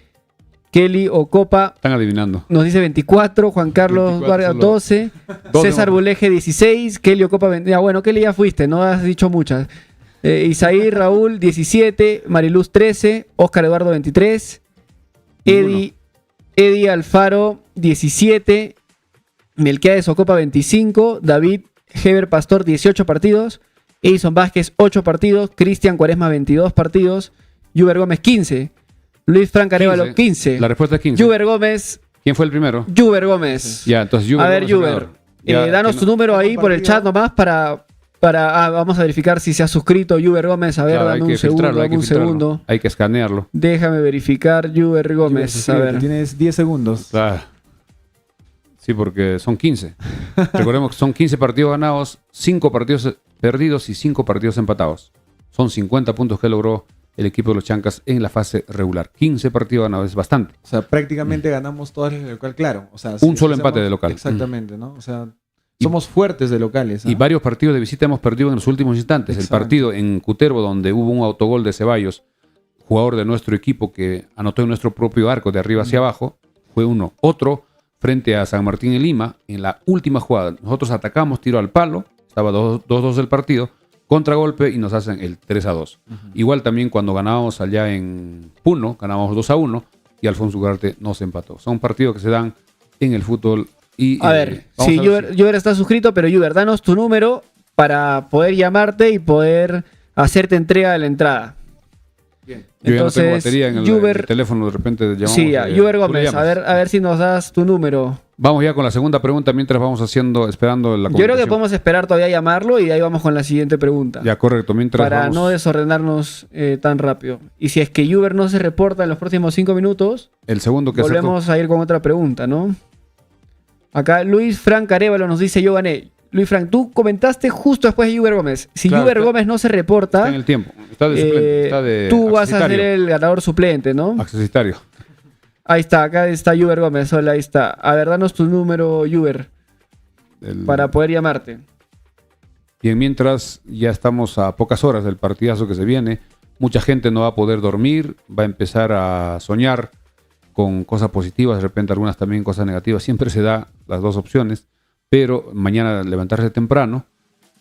Kelly Ocopa Están adivinando. nos dice 24, Juan Carlos 24 Vargas solo. 12, Dos César de- Buleje 16, Kelly Ocopa 20. Ya, bueno, Kelly ya fuiste, no has dicho muchas. Isaí Raúl 17, Mariluz 13, Oscar Eduardo 23, Eddie Alfaro 17, Melquiades Ocopa 25, David Heber Pastor 18 partidos, Edison Vázquez 8 partidos, Cristian Cuaresma 22 partidos, Juber Gómez 15, Luis Frank Arévalo 15. La respuesta es 15. Juber Gómez. ¿Quién fue el primero? Juber Gómez. Ya, entonces Juber A ver, Gómez, Juber, ganador. danos tu número ahí por el partido. chat nomás para vamos a verificar si se ha suscrito Juber Gómez. A ver, Claro, dame hay que un segundo, filtrarlo, hay dame que un filtrarlo. segundo. Hay que escanearlo. Déjame verificar Juber Gómez. A ver. Tienes 10 segundos. Claro. Sí, porque son 15. Recordemos que son 15 partidos ganados, 5 partidos perdidos y 5 partidos empatados. Son 50 puntos que logró el equipo de los Chancas en la fase regular. 15 partidos ganados, es bastante. O sea, prácticamente ganamos todas las de local, claro. O sea, Un solo empate de local. Exactamente, ¿no? O sea, somos fuertes de locales. Y varios partidos de visita hemos perdido en los últimos instantes. Exacto. El partido en Cutervo, donde hubo un autogol de Ceballos, jugador de nuestro equipo que anotó en nuestro propio arco de arriba hacia abajo, fue uno. Otro, frente a San Martín en Lima, en la última jugada. Nosotros atacamos, tiro al palo, estaba 2-2 el partido, contragolpe y nos hacen el 3-2. Igual también cuando ganábamos allá en Puno, ganábamos 2-1 y Alfonso Ugarte nos empató. Son partidos que se dan en el fútbol. Y, A ver, vamos sí, a ver Juber está suscrito, pero Juber, danos tu número para poder llamarte y poder hacerte entrega de la entrada. Bien. Yo ya no tengo Entonces, batería en el Juber- teléfono, de repente llamamos. Sí, ya, Juber tú le Gómez, llamas. a ver si nos das tu número. Vamos ya con la segunda pregunta mientras vamos esperando la Yo creo que comunicación. podemos esperar todavía llamarlo y de ahí vamos con la siguiente pregunta. Ya, correcto. Mientras para vamos- no desordenarnos tan rápido. Y si es que Juber no se reporta en los próximos 5 minutos, el segundo que volvemos a ir con otra pregunta, ¿no? Acá Luis Frank Arévalo nos dice: yo gané. Luis Frank, tú comentaste justo después de Juber Gómez. Si Claro, Juber está- Gómez no se está reporta, en el tiempo. Está de suplente. Está de tú vas a ser accesitario. el ganador suplente, ¿no? Accesitario. Ahí está, acá está Juber Gómez. Hola, ahí está. A ver, danos tu número, Juber, El- para poder llamarte. Bien, mientras ya estamos a pocas horas del partidazo que se viene, mucha gente no va a poder dormir, va a empezar a soñar con cosas positivas, de repente algunas también cosas negativas. Siempre se da las dos opciones, pero mañana levantarse temprano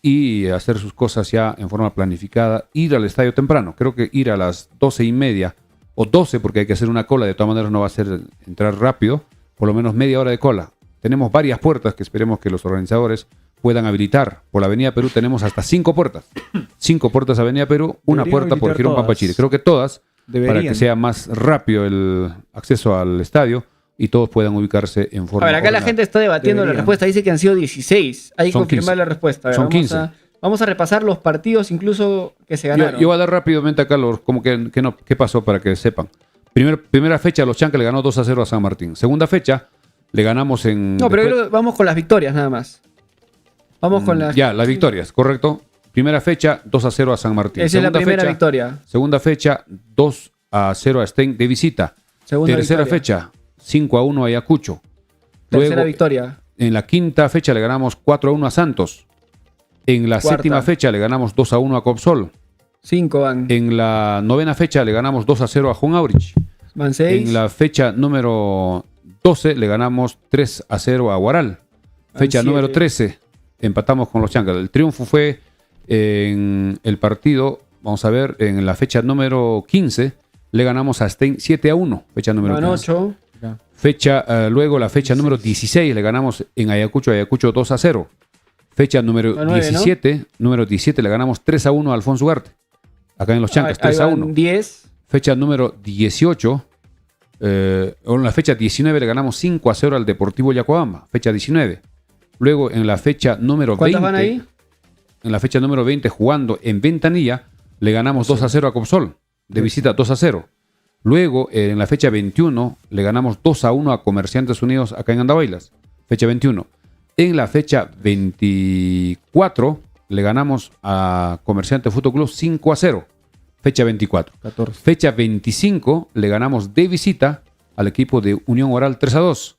y hacer sus cosas ya en forma planificada, ir al estadio temprano. Creo que ir a las 12:30 o 12, porque hay que hacer una cola, de todas maneras no va a ser entrar rápido, por lo menos media hora de cola. Tenemos varias puertas que esperemos que los organizadores puedan habilitar. Por la Avenida Perú tenemos hasta 5 puertas. 5 puertas Avenida Perú, una Deberían puerta por habilitar Girón todas. Pampachire. Creo que todas, para Deberían. que sea más rápido el acceso al estadio y todos puedan ubicarse en forma A ver, acá la ordenada. gente está debatiendo la Deberían. respuesta. Dice que han sido 16. Hay que Son confirmar 15. la respuesta. A ver, Son vamos 15. Vamos a repasar los partidos incluso que se ganaron. Yo voy a dar rápidamente acá como qué pasó para que sepan. Primera fecha, los Chancas le ganó 2-0 a San Martín. Segunda fecha, le ganamos en... No, pero después- creo que vamos con las victorias nada más. Vamos con las... Ya, las victorias, correcto. Primera fecha, 2-0 a San Martín. Esa es la Segunda primera fecha, victoria. Segunda fecha, 2-0 a Stein de visita. Segunda Tercera victoria. fecha, 5-1 a Ayacucho. Tercera Luego, victoria. en la quinta fecha le ganamos 4-1 a Santos. En la Cuarta. séptima fecha le ganamos 2-1 a Copsol. 5 van. En la novena fecha le ganamos 2-0 a Juan Aurich. Van 6. En la fecha número 12 le ganamos 3-0 a Guaral. Fecha Siete. número 13 empatamos con los Chancas. El triunfo fue en el partido, vamos a ver, en la fecha número 15 le ganamos a Stein 7-1. Fecha número Van 15. 8. Luego la fecha número 16 le ganamos en Ayacucho 2-0. Fecha número La 9, ¿no? 17 le ganamos 3-1 a Alfonso Ugarte. Acá en los Chancas, 3-1. 10. Fecha número 18, o en la fecha 19 le ganamos 5-0 al Deportivo Yacuabamba, fecha 19. Luego en la fecha número 20, ¿Cuántas van ahí? en la fecha número 20 jugando en Ventanilla, le ganamos 2-0 a Copsol, de visita 2-0. Luego en la fecha 21 le ganamos 2-1 a Comerciantes Unidos acá en Andahuaylas, fecha 21. En la fecha 24 le ganamos a Comerciantes Fútbol Club 5-0. Fecha 24. 14. Fecha 25 le ganamos de visita al equipo de Unión Oral 3-2.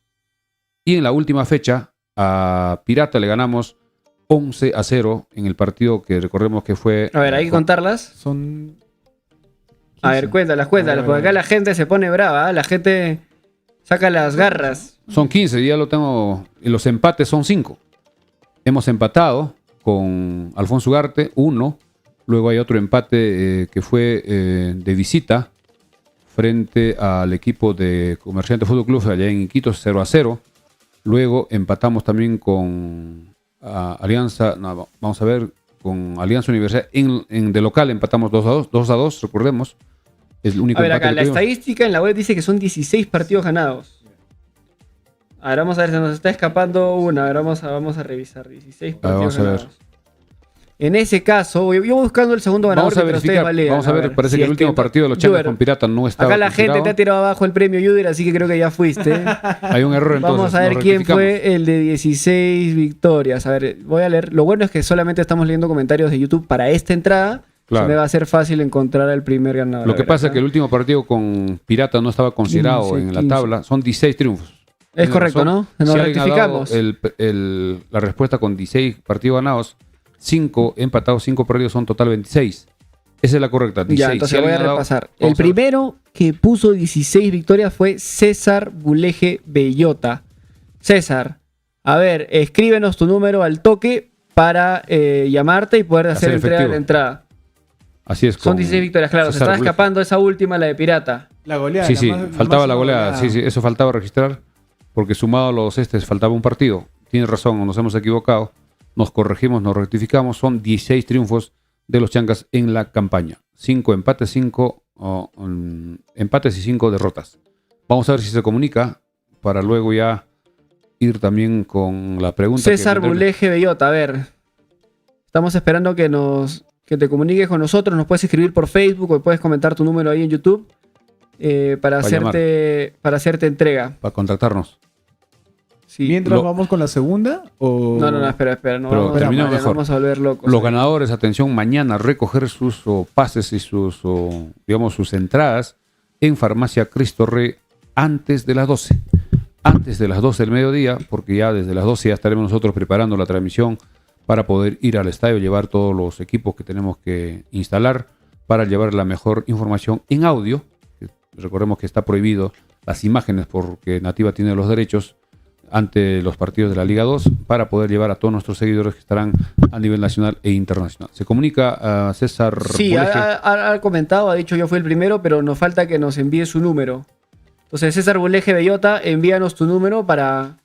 Y en la última fecha a Pirata le ganamos 11-0 en el partido que recordemos que fue... A ver, hay que contarlas. Son. A ver, 15. cuéntalas, A ver, porque acá la gente se pone brava, ¿eh? La gente saca las garras. Son 15, ya lo tengo. Y los empates son 5. Hemos empatado con Alfonso Ugarte 1. Luego hay otro empate que fue de visita frente al equipo de Comerciante Fútbol Club allá en Iquitos 0-0. Luego empatamos también con Alianza, no, vamos a ver, con Alianza Universidad. De local empatamos 2-2, recordemos. Es el único A ver, empate acá que la tuvimos. estadística en la web dice que son 16 partidos ganados. A ver, vamos a ver, se nos está escapando una. A ver, vamos a revisar. 16 partidos vamos a ver. ganados. En ese caso, yo buscando el segundo ganador Vamos a que ustedes verificar, validan. vamos a ver, parece si que es el último partido de los Changas Juber, con Pirata no estaba acá la gente considerado. te ha tirado abajo el premio Juder, así que creo que ya fuiste. Hay un error entonces. Vamos a ver nos quién rectificamos. fue el de 16 victorias. A ver, voy a leer. Lo bueno es que solamente estamos leyendo comentarios de YouTube para esta entrada. Claro. Se me va a hacer fácil encontrar al primer ganador. Lo A que ver, pasa es acá. que el último partido con Pirata no estaba considerado 15, en la 15. tabla. Son 16 triunfos. Es Tiene correcto, razón. ¿no? Nos Si alguien ha dado rectificamos. la respuesta con 16 partidos ganados, 5 empatados, 5 perdidos, son total 26. Esa es la correcta. 16. Ya, entonces Si voy a alguien ha dado- repasar. El vamos a ver. primero que puso 16 victorias fue César Buleje Bellota. César, a ver, escríbenos tu número al toque para llamarte y poder hacer Hacer entrega de efectivo. la entrada. Así es. Son con 16 victorias, claro. Se César estaba Buleje. escapando esa última, la de Pirata. La goleada. Sí, la sí, más- faltaba la máxima goleada. Sí, sí, eso faltaba registrar, porque sumado a los faltaba un partido. Tienes razón, nos hemos equivocado. Nos corregimos, nos rectificamos. Son 16 triunfos de los Changas en la campaña. 5 empates, 5 empates y 5 derrotas. Vamos a ver si se comunica para luego ya ir también con la pregunta. César que tendremos. Buleje Bellota, a ver. Estamos esperando que te comuniques con nosotros. Nos puedes escribir por Facebook o puedes comentar tu número ahí en YouTube para hacerte entrega. Para contactarnos. Sí. Mientras Lo- vamos con la segunda o... No, espera. No Pero vamos, terminamos mejor. vamos a volver locos. Los ganadores, atención, mañana recoger sus pases y sus entradas en Farmacia Cristo Rey antes de las 12. Antes de las 12 del mediodía, porque ya desde las 12 ya estaremos nosotros preparando la transmisión para poder ir al estadio, llevar todos los equipos que tenemos que instalar para llevar la mejor información en audio. Recordemos que está prohibido las imágenes porque Nativa tiene los derechos ante los partidos de la Liga 2 para poder llevar a todos nuestros seguidores que estarán a nivel nacional e internacional. Se comunica a César Sí, Buleje. ha comentado, ha dicho yo fui el primero, pero nos falta que nos envíe su número. Entonces, César Buleje Bellota, envíanos tu número para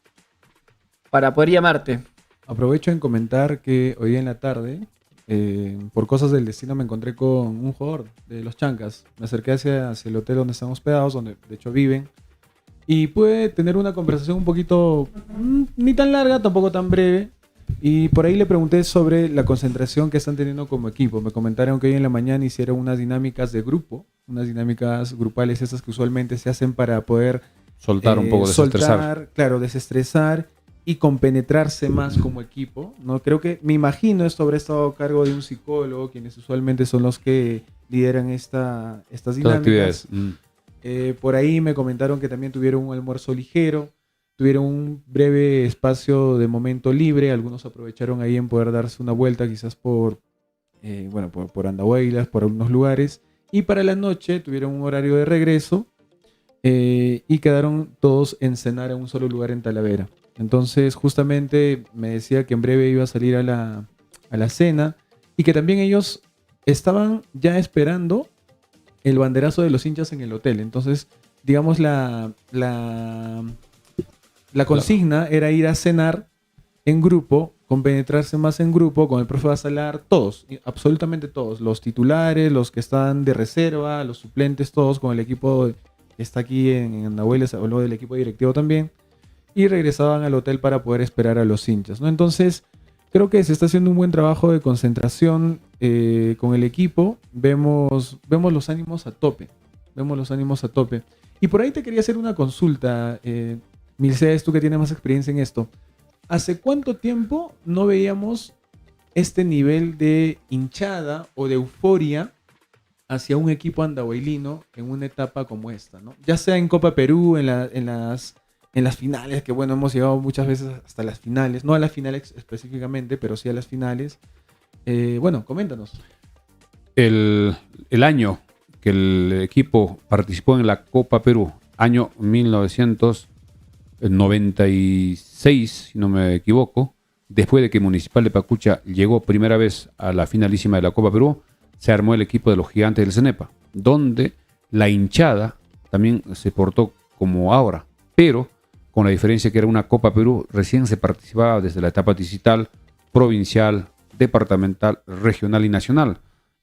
poder llamarte. Aprovecho en comentar que hoy día en la tarde, por cosas del destino, me encontré con un jugador de los Chancas. Me acerqué hacia el hotel donde están hospedados, donde de hecho viven. Y pude tener una conversación un poquito, ni tan larga, tampoco tan breve. Y por ahí le pregunté sobre la concentración que están teniendo como equipo. Me comentaron que hoy en la mañana hicieron unas dinámicas de grupo, unas dinámicas grupales, esas que usualmente se hacen para poder Soltar un poco, desestresar. soltar, claro, desestresar y compenetrarse más como equipo, ¿no? Creo que, me imagino, esto habrá estado a cargo de un psicólogo, quienes usualmente son los que lideran estas Estas dinámicas. actividades. Por ahí me comentaron que también tuvieron un almuerzo ligero, tuvieron un breve espacio de momento libre, algunos aprovecharon ahí en poder darse una vuelta quizás por Andahuaylas, por algunos lugares, y para la noche tuvieron un horario de regreso y quedaron todos en cenar en un solo lugar en Talavera. Entonces justamente me decía que en breve iba a salir a la cena y que también ellos estaban ya esperando el banderazo de los hinchas en el hotel. Entonces, digamos, la consigna era ir a cenar en grupo, compenetrarse más en grupo con el profe Basalar, todos, absolutamente todos, los titulares, los que están de reserva, los suplentes, todos con el equipo que está aquí en Nahueles, habló del equipo directivo también, y regresaban al hotel para poder esperar a los hinchas, ¿no? Entonces, creo que se está haciendo un buen trabajo de concentración con el equipo. Vemos los ánimos a tope. Y por ahí te quería hacer una consulta, Milcedes, tú que tienes más experiencia en esto. ¿Hace cuánto tiempo no veíamos este nivel de hinchada o de euforia hacia un equipo andahuaylino en una etapa como esta, ¿no? Ya sea en Copa Perú, en las finales, que bueno, hemos llegado muchas veces hasta las finales, no a las finales específicamente, pero sí a las finales. Bueno, coméntanos. El año que el equipo participó en la Copa Perú, año 1996, si no me equivoco, después de que Municipal de Pacucha llegó primera vez a la finalísima de la Copa Perú, se armó el equipo de los Gigantes del Cenepa, donde la hinchada también se portó como ahora, pero con la diferencia que era una Copa Perú, recién se participaba desde la etapa distrital, provincial, departamental, regional y nacional.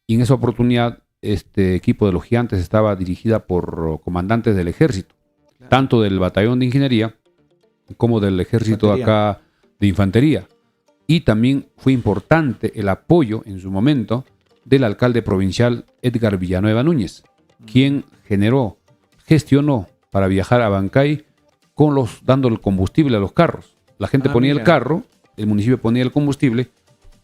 Y en esa oportunidad, este equipo de los Gigantes estaba dirigida por comandantes del ejército, tanto del batallón de ingeniería como del ejército acá de infantería. Y también fue importante el apoyo en su momento del alcalde provincial Edgar Villanueva Núñez, quien gestionó para viajar a Bancay dando el combustible a los carros. La gente ponía el carro, el municipio ponía el combustible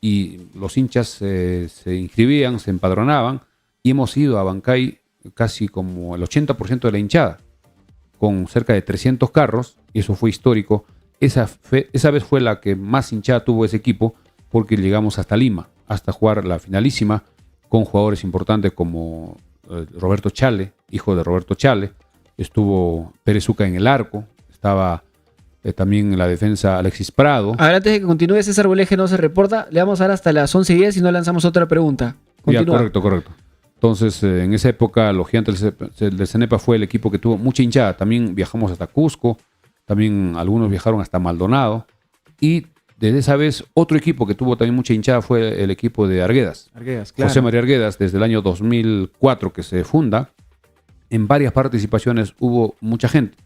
y los hinchas se inscribían, se empadronaban y hemos ido a Bancay casi como el 80% de la hinchada, con cerca de 300 carros, y eso fue histórico. Esa vez fue la que más hinchada tuvo ese equipo, porque llegamos hasta Lima, hasta jugar la finalísima, con jugadores importantes como Roberto Chale, hijo de Roberto Chale, estuvo Pérez Uca en el arco, estaba también en la defensa Alexis Prado. A ver, antes de que continúe, César Buleje no se reporta, le vamos a dar hasta las 11:10 y no lanzamos otra pregunta. Continúa. Ya, correcto. Entonces, en esa época, los Gigantes del Cenepa fue el equipo que tuvo mucha hinchada. También viajamos hasta Cusco, también algunos viajaron hasta Maldonado. Y desde esa vez, otro equipo que tuvo también mucha hinchada fue el equipo de Arguedas. Claro. José María Arguedas, desde el año 2004 que se funda, en varias participaciones hubo mucha gente.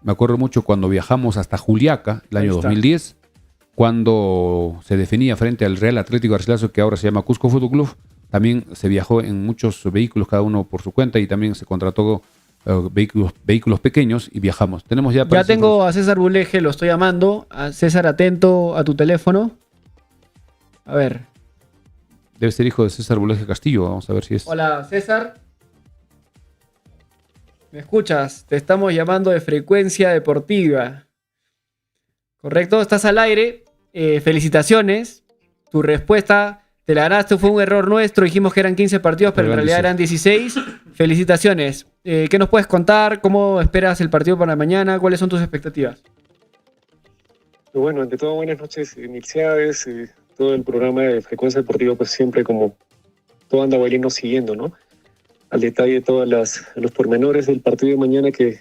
Me acuerdo mucho cuando viajamos hasta Juliaca, el año 2010, cuando se definía frente al Real Atlético Garcilaso, que ahora se llama Cusco Fútbol Club. También se viajó en muchos vehículos, cada uno por su cuenta, y también se contrató vehículos pequeños y viajamos. Tenemos ya tengo a César Buleje, lo estoy llamando. A César, atento a tu teléfono. A ver. Debe ser hijo de César Buleje Castillo, vamos a ver si es. Hola, César. ¿Me escuchas? Te estamos llamando de Frecuencia Deportiva. ¿Correcto? Estás al aire. Felicitaciones. Tu respuesta te la ganaste, fue un error nuestro. Dijimos que eran 15 partidos, pero en realidad eran 16. Felicitaciones. ¿Qué nos puedes contar? ¿Cómo esperas el partido para mañana? ¿Cuáles son tus expectativas? Bueno, ante todo, buenas noches, Nixíades, todo el programa de Frecuencia Deportiva, pues siempre como todo andahuaylino siguiendo, ¿no? Al detalle todos los pormenores del partido de mañana, que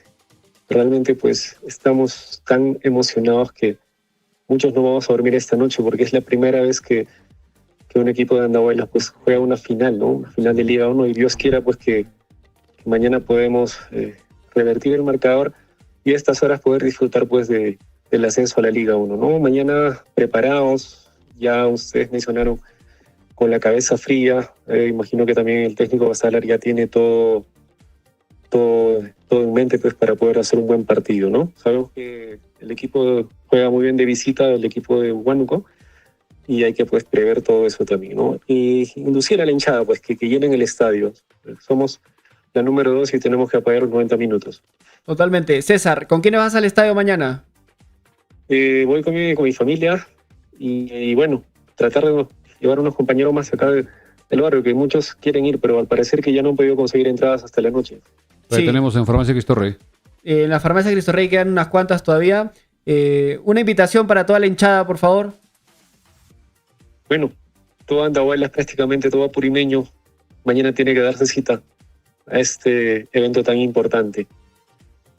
realmente pues estamos tan emocionados que muchos no vamos a dormir esta noche, porque es la primera vez que un equipo de Andahuaylas pues juega una final, ¿no? Una final de Liga 1, y Dios quiera pues que mañana podemos revertir el marcador y a estas horas poder disfrutar pues del ascenso a la Liga 1, ¿no? Mañana preparados, ya ustedes mencionaron, con la cabeza fría. Imagino que también el técnico Basalar ya tiene todo en mente pues para poder hacer un buen partido, ¿no? Sabemos que el equipo juega muy bien de visita, el equipo de Huánuco, y hay que pues prever todo eso también, ¿no? Y inducir a la hinchada pues que llenen el estadio. Somos la número 2 y tenemos que apagar los 90 minutos. Totalmente. César, ¿con quiénes vas al estadio mañana? Voy con mi familia y bueno, tratar de llevar unos compañeros más acá del barrio, que muchos quieren ir, pero al parecer que ya no han podido conseguir entradas hasta la noche. Sí. Tenemos en Farmacia Cristo Rey. En la Farmacia Cristo Rey quedan unas cuantas todavía. Una invitación para toda la hinchada, por favor. Bueno, todo Andahuaylas, prácticamente todo apurimeño, mañana tiene que darse cita a este evento tan importante.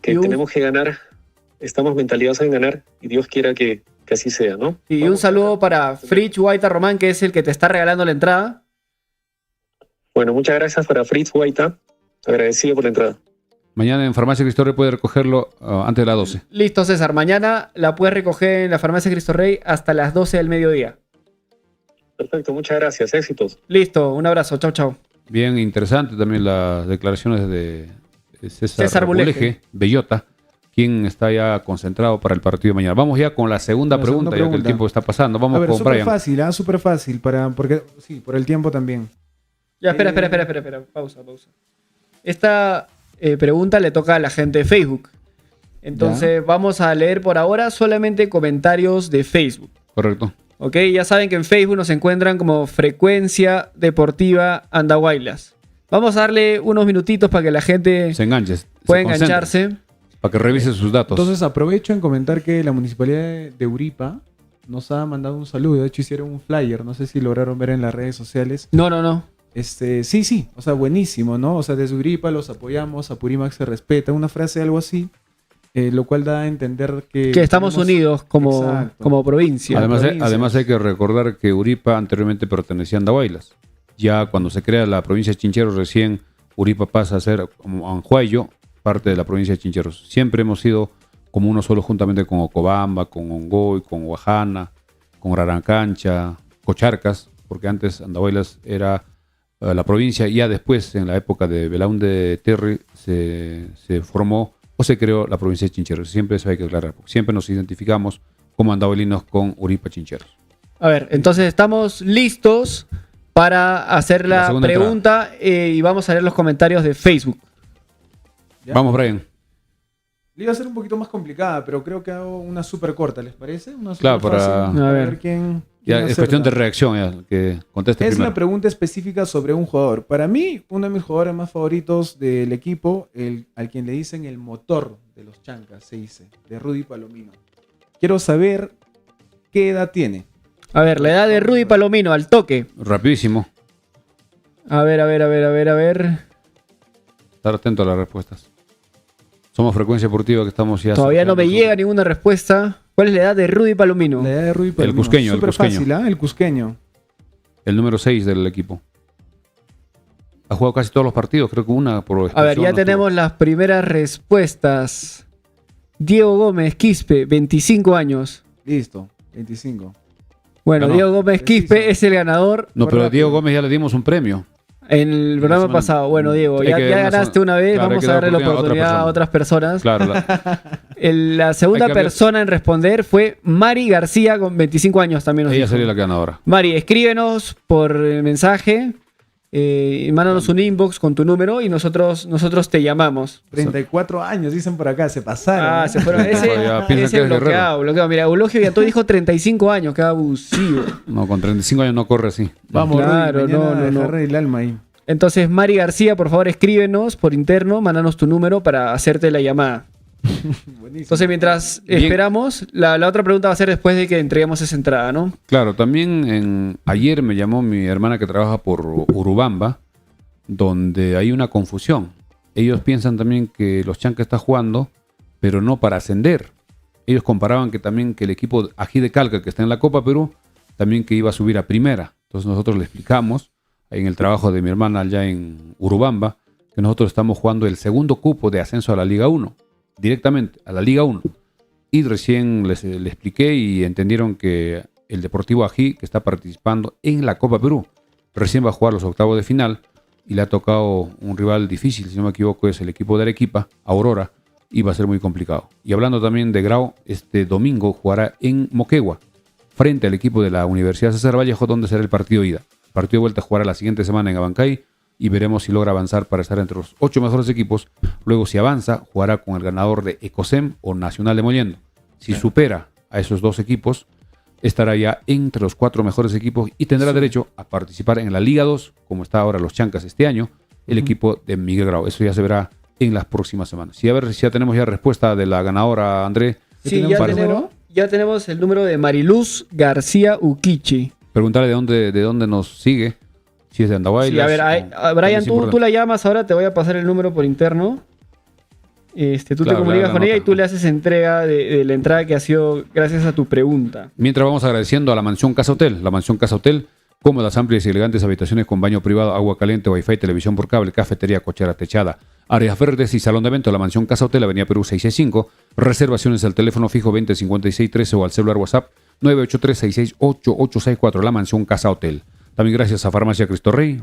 Que tenemos que ganar, estamos mentalizados en ganar, y Dios quiera que así sea, ¿no? Y un saludo para Fritz Guaita Román, que es el que te está regalando la entrada. Bueno, muchas gracias para Fritz Guaita, agradecido por la entrada. Mañana en Farmacia Cristo Rey puede recogerlo antes de las 12. Listo, César. Mañana la puedes recoger en la Farmacia Cristo Rey hasta las 12 del mediodía. Perfecto, muchas gracias. Éxitos. Listo, un abrazo. Chau, chau. Bien interesante también las declaraciones de César Buleje, Bellota, quien está ya concentrado para el partido de mañana. Vamos ya con la segunda pregunta, ya que el tiempo está pasando. Vamos con Brian. Súper fácil, porque sí, por el tiempo también. Ya, espera. Pausa. Esta pregunta le toca a la gente de Facebook. Entonces vamos a leer por ahora solamente comentarios de Facebook. Correcto. Ok, ya saben que en Facebook nos encuentran como Frecuencia Deportiva Andahuaylas. Vamos a darle unos minutitos para que la gente se enganche, pueda engancharse. Para que revise sus datos. Entonces aprovecho en comentar que la Municipalidad de Uripa nos ha mandado un saludo. De hecho hicieron un flyer, no sé si lograron ver en las redes sociales. No. Sí, o sea, buenísimo, ¿no? O sea, desde Uripa los apoyamos, Apurímac se respeta, una frase algo así. lo cual da a entender que estamos tenemos- unidos como, Exacto. como provincia. Además hay que recordar que Uripa anteriormente pertenecía a Andahuaylas. Ya cuando se crea la provincia de Chincheros, recién Uripa pasa a ser como Anhuayo, parte de la provincia de Chincheros. Siempre hemos sido como uno solo juntamente con Ocobamba, con Ongoy, con Guajana, con Rarancancha, Cocharcas, porque antes Andahuaylas era la provincia, y ya después, en la época de Belaúnde Terry, se formó o se creó la provincia de Chincheros. Siempre eso hay que aclarar, porque siempre nos identificamos como andahuaylinos con Uripa Chincheros. A ver, entonces estamos listos para hacer La la segunda pregunta y vamos a leer los comentarios de Facebook. ¿Ya? Vamos, Brian. Le iba a ser un poquito más complicada, pero creo que hago una súper corta, ¿les parece? Una Claro, súper fácil, para- A para ver. ver quién Ya, es acierta. cuestión de reacción, ya, que conteste Es primero. una pregunta específica sobre un jugador. Para mí, uno de mis jugadores más favoritos del equipo, al quien le dicen el motor de los Chancas, se dice, de Rudy Palomino. Quiero saber qué edad tiene. A ver, la edad de Rudy Palomino, al toque. Rapidísimo. A ver. Estar atento a las respuestas. Somos Frecuencia Deportiva, que estamos ya... Todavía no me sorteando llega ninguna respuesta. ¿Cuál es la edad de Rudy Palomino? La edad de Rudy Palomino. cusqueño, el Súper cusqueño. fácil, ¿ah? El cusqueño. el número 6 del equipo. Ha jugado casi todos los partidos, creo que una por A ver, expulsión ya no tenemos las primeras respuestas. Diego Gómez Quispe, 25 años. Listo, 25. Bueno, Ganó. Diego Gómez Preciso. Quispe es el ganador estuvo. No, Fue pero a rápido. Diego Gómez ya le dimos un premio. en el programa semana- pasado. Bueno, Diego, Hay ya, que ya dar una ganaste segunda- una vez, claro, hay vamos que a dar darle la oportunidad a otra oportunidad a persona. otras personas. Claro, La segunda Hay que cambiar- persona en responder fue Mari García con 25 años también. Nos ella dijo. sería la ganadora. Mari, escríbenos por mensaje, mándanos un inbox con tu número y nosotros te llamamos. 34 años, dicen por acá, se pasaron. Ah, ¿eh? se fueron. Ese, Ya piensan ese que es guerrero. bloqueado. Mira, Eulogio Villató dijo 35 años, qué abusivo. No, con 35 años no corre así. Vamos, Claro, Rudy, mañana no. dejarle el alma ahí. Entonces, Mari García, por favor, escríbenos por interno, mándanos tu número para hacerte la llamada. Buenísimo. Entonces, mientras Bien. esperamos, la otra pregunta va a ser después de que entreguemos esa entrada, ¿no? Claro, también ayer me llamó mi hermana que trabaja por Urubamba, donde hay una confusión. Ellos piensan también que los Chancas está jugando, pero no para ascender. Ellos comparaban que también que el equipo Ají de Calca, que está en la Copa Perú, también que iba a subir a primera. Entonces nosotros le explicamos, en el trabajo de mi hermana allá en Urubamba, que nosotros estamos jugando el segundo cupo de ascenso a la Liga 1, directamente a la Liga 1. Y recién les expliqué y entendieron que el Deportivo Ají, que está participando en la Copa Perú, recién va a jugar los octavos de final y le ha tocado un rival difícil, si no me equivoco, es el equipo de Arequipa, Aurora, y va a ser muy complicado. Y hablando también de Grau, este domingo jugará en Moquegua, frente al equipo de la Universidad César Vallejo, donde será el partido ida. El partido de vuelta jugará la siguiente semana en Abancay y veremos si logra avanzar para estar entre los 8 mejores equipos. Luego, si avanza, jugará con el ganador de Ecosem o Nacional de Mollendo. Si supera a esos dos equipos, estará ya entre los 4 mejores equipos y tendrá derecho a participar en la Liga 2, como está ahora los Chancas este año, el equipo de Miguel Grau. Eso ya se verá en las próximas semanas. Y a ver si ya tenemos ya respuesta de la ganadora, André. Sí, tenemos ya el tenemos, número? ya tenemos el número de Mariluz García Uquichi. Preguntarle de dónde nos sigue, si es de Andahuaylas. Sí, a ver, Brian, es tú importante. la llamas ahora, te voy a pasar el número por interno. Tú te Claro, comunicas la con ella nota. y tú le haces entrega de la entrada que ha sido gracias a tu pregunta. Mientras vamos agradeciendo a la Mansión Casa Hotel. La Mansión Casa Hotel, cómodas, amplias y elegantes habitaciones con baño privado, agua caliente, wifi, televisión por cable, cafetería, cochera techada, áreas verdes y salón de evento. La Mansión Casa Hotel, Avenida Perú 665. Reservaciones al teléfono fijo 205613 o al celular WhatsApp 983-668864. La Mansión Casa Hotel. También gracias a Farmacia Cristo Rey,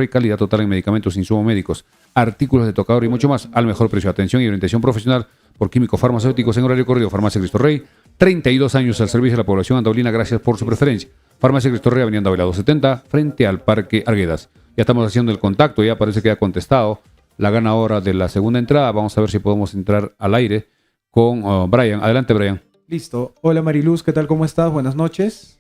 calidad total en medicamentos, insumos médicos, artículos de tocador y mucho más al mejor precio. Atención y orientación profesional por químicos farmacéuticos en horario corrido. Farmacia Cristo Rey, 32 años al servicio de la población andaulina. Gracias por su preferencia. Farmacia Cristo Rey, Avenida Andahuayla 270, frente al Parque Arguedas. Ya estamos haciendo el contacto, ya parece que ha contestado la ganadora de la segunda entrada. Vamos a ver si podemos entrar al aire con Brian. Adelante, Brian. Listo. Hola Mariluz, ¿qué tal? ¿Cómo estás? Buenas noches.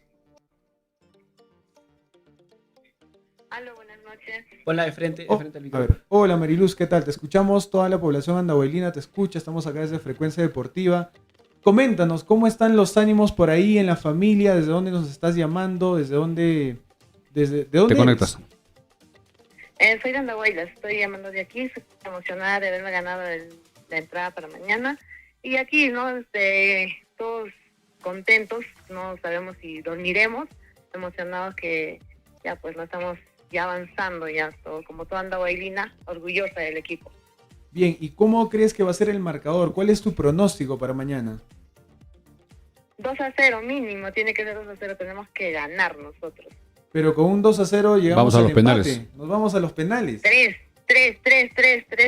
Aló, buenas noches. Ponla de frente, Oh, al a micrófono. ver, hola Mariluz, ¿qué tal? Te escuchamos, toda la población andahuaylina te escucha, estamos acá desde Frecuencia Deportiva. Coméntanos, ¿cómo están los ánimos por ahí en la familia? ¿Desde dónde nos estás llamando? ¿De dónde Te eres? conectas. Soy de Andahuaylas, estoy llamando de aquí, estoy emocionada de haberme ganado la entrada para mañana Y aquí, ¿no? Todos contentos, no sabemos si dormiremos, emocionados que ya pues no estamos ya avanzando, ya todo, como toda andahuaylina, orgullosa del equipo. Bien, ¿y cómo crees que va a ser el marcador? ¿Cuál es tu pronóstico para mañana? 2-0 mínimo, tiene que ser 2-0, tenemos que ganar nosotros. Pero con un 2-0 llegamos Vamos a al los empate. penales. Nos vamos a los penales. 3.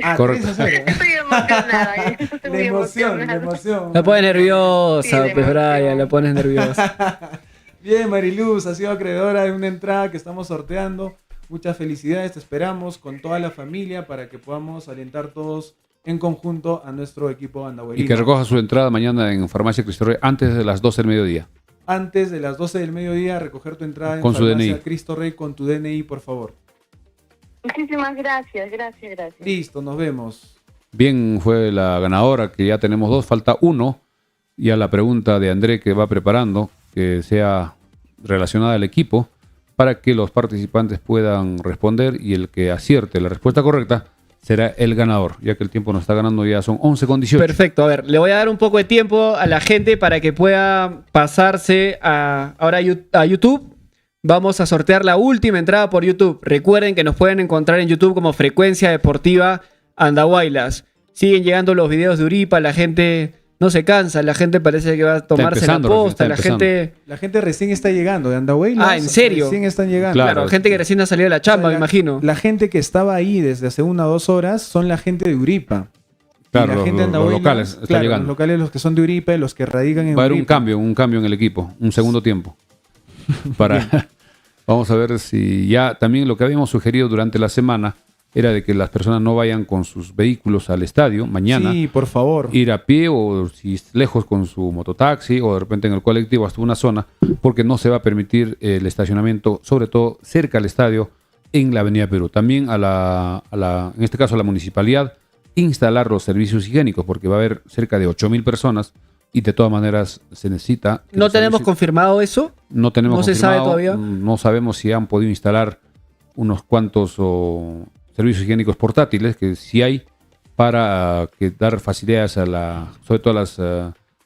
Ah, Correcto. 3-0. Estoy emocionada. Estoy La muy emoción, la emocionada. emoción. La pones nerviosa, Sí, pues demasiado. Brian, la pones nerviosa. Bien, Mariluz, ha sido acreedora de una entrada que estamos sorteando. Muchas felicidades, te esperamos con toda la familia para que podamos alentar todos en conjunto a nuestro equipo andahuelino. Y que recoja su entrada mañana en Farmacia Cristo Rey antes de las 12 del mediodía. Antes de las 12 del mediodía, recoger tu entrada en Con su Farmacia DNI. Cristo Rey con tu DNI, por favor. Muchísimas gracias. Listo, nos vemos. Bien, fue la ganadora, que ya tenemos 2, falta 1. Y a la pregunta de André que va preparando, que sea relacionada al equipo, para que los participantes puedan responder y el que acierte la respuesta correcta será el ganador, ya que el tiempo nos está ganando, ya son 11:18. Perfecto, a ver, le voy a dar un poco de tiempo a la gente para que pueda pasarse ahora a YouTube. Vamos a sortear la última entrada por YouTube. Recuerden que nos pueden encontrar en YouTube como Frecuencia Deportiva Andahuaylas. Siguen llegando los videos de Uripa, la gente no se cansa, la gente parece que va a tomarse la empezando, posta, está la empezando. gente... La gente recién está llegando de Andahuaylas. Ah, ¿en serio? Recién están llegando. Claro. Claro, gente que recién ha salido de la chamba, O sea, me imagino. La gente que estaba ahí desde hace 1 o 2 horas son la gente de Uripa. Claro, Y la los, gente de los Andahuaylas, locales están claro, llegando. Los locales, los que son de Uripa, los que radican en Va a haber Uripa. un cambio en el equipo, un segundo tiempo. Para vamos a ver si ya también lo que habíamos sugerido durante la semana era de que las personas no vayan con sus vehículos al estadio mañana, Sí, por favor. ir a pie o si es lejos con su mototaxi o de repente en el colectivo hasta una zona, porque no se va a permitir el estacionamiento, sobre todo cerca al estadio en la Avenida Perú. También en este caso a la municipalidad, instalar los servicios higiénicos, porque va a haber cerca de 8.000 personas y de todas maneras se necesita... que ¿No los tenemos servicios- confirmado eso? no tenemos ¿No se sabe confirmado, todavía? No sabemos si han podido instalar unos cuantos servicios higiénicos portátiles, que sí hay, para que dar facilidades sobre todo a las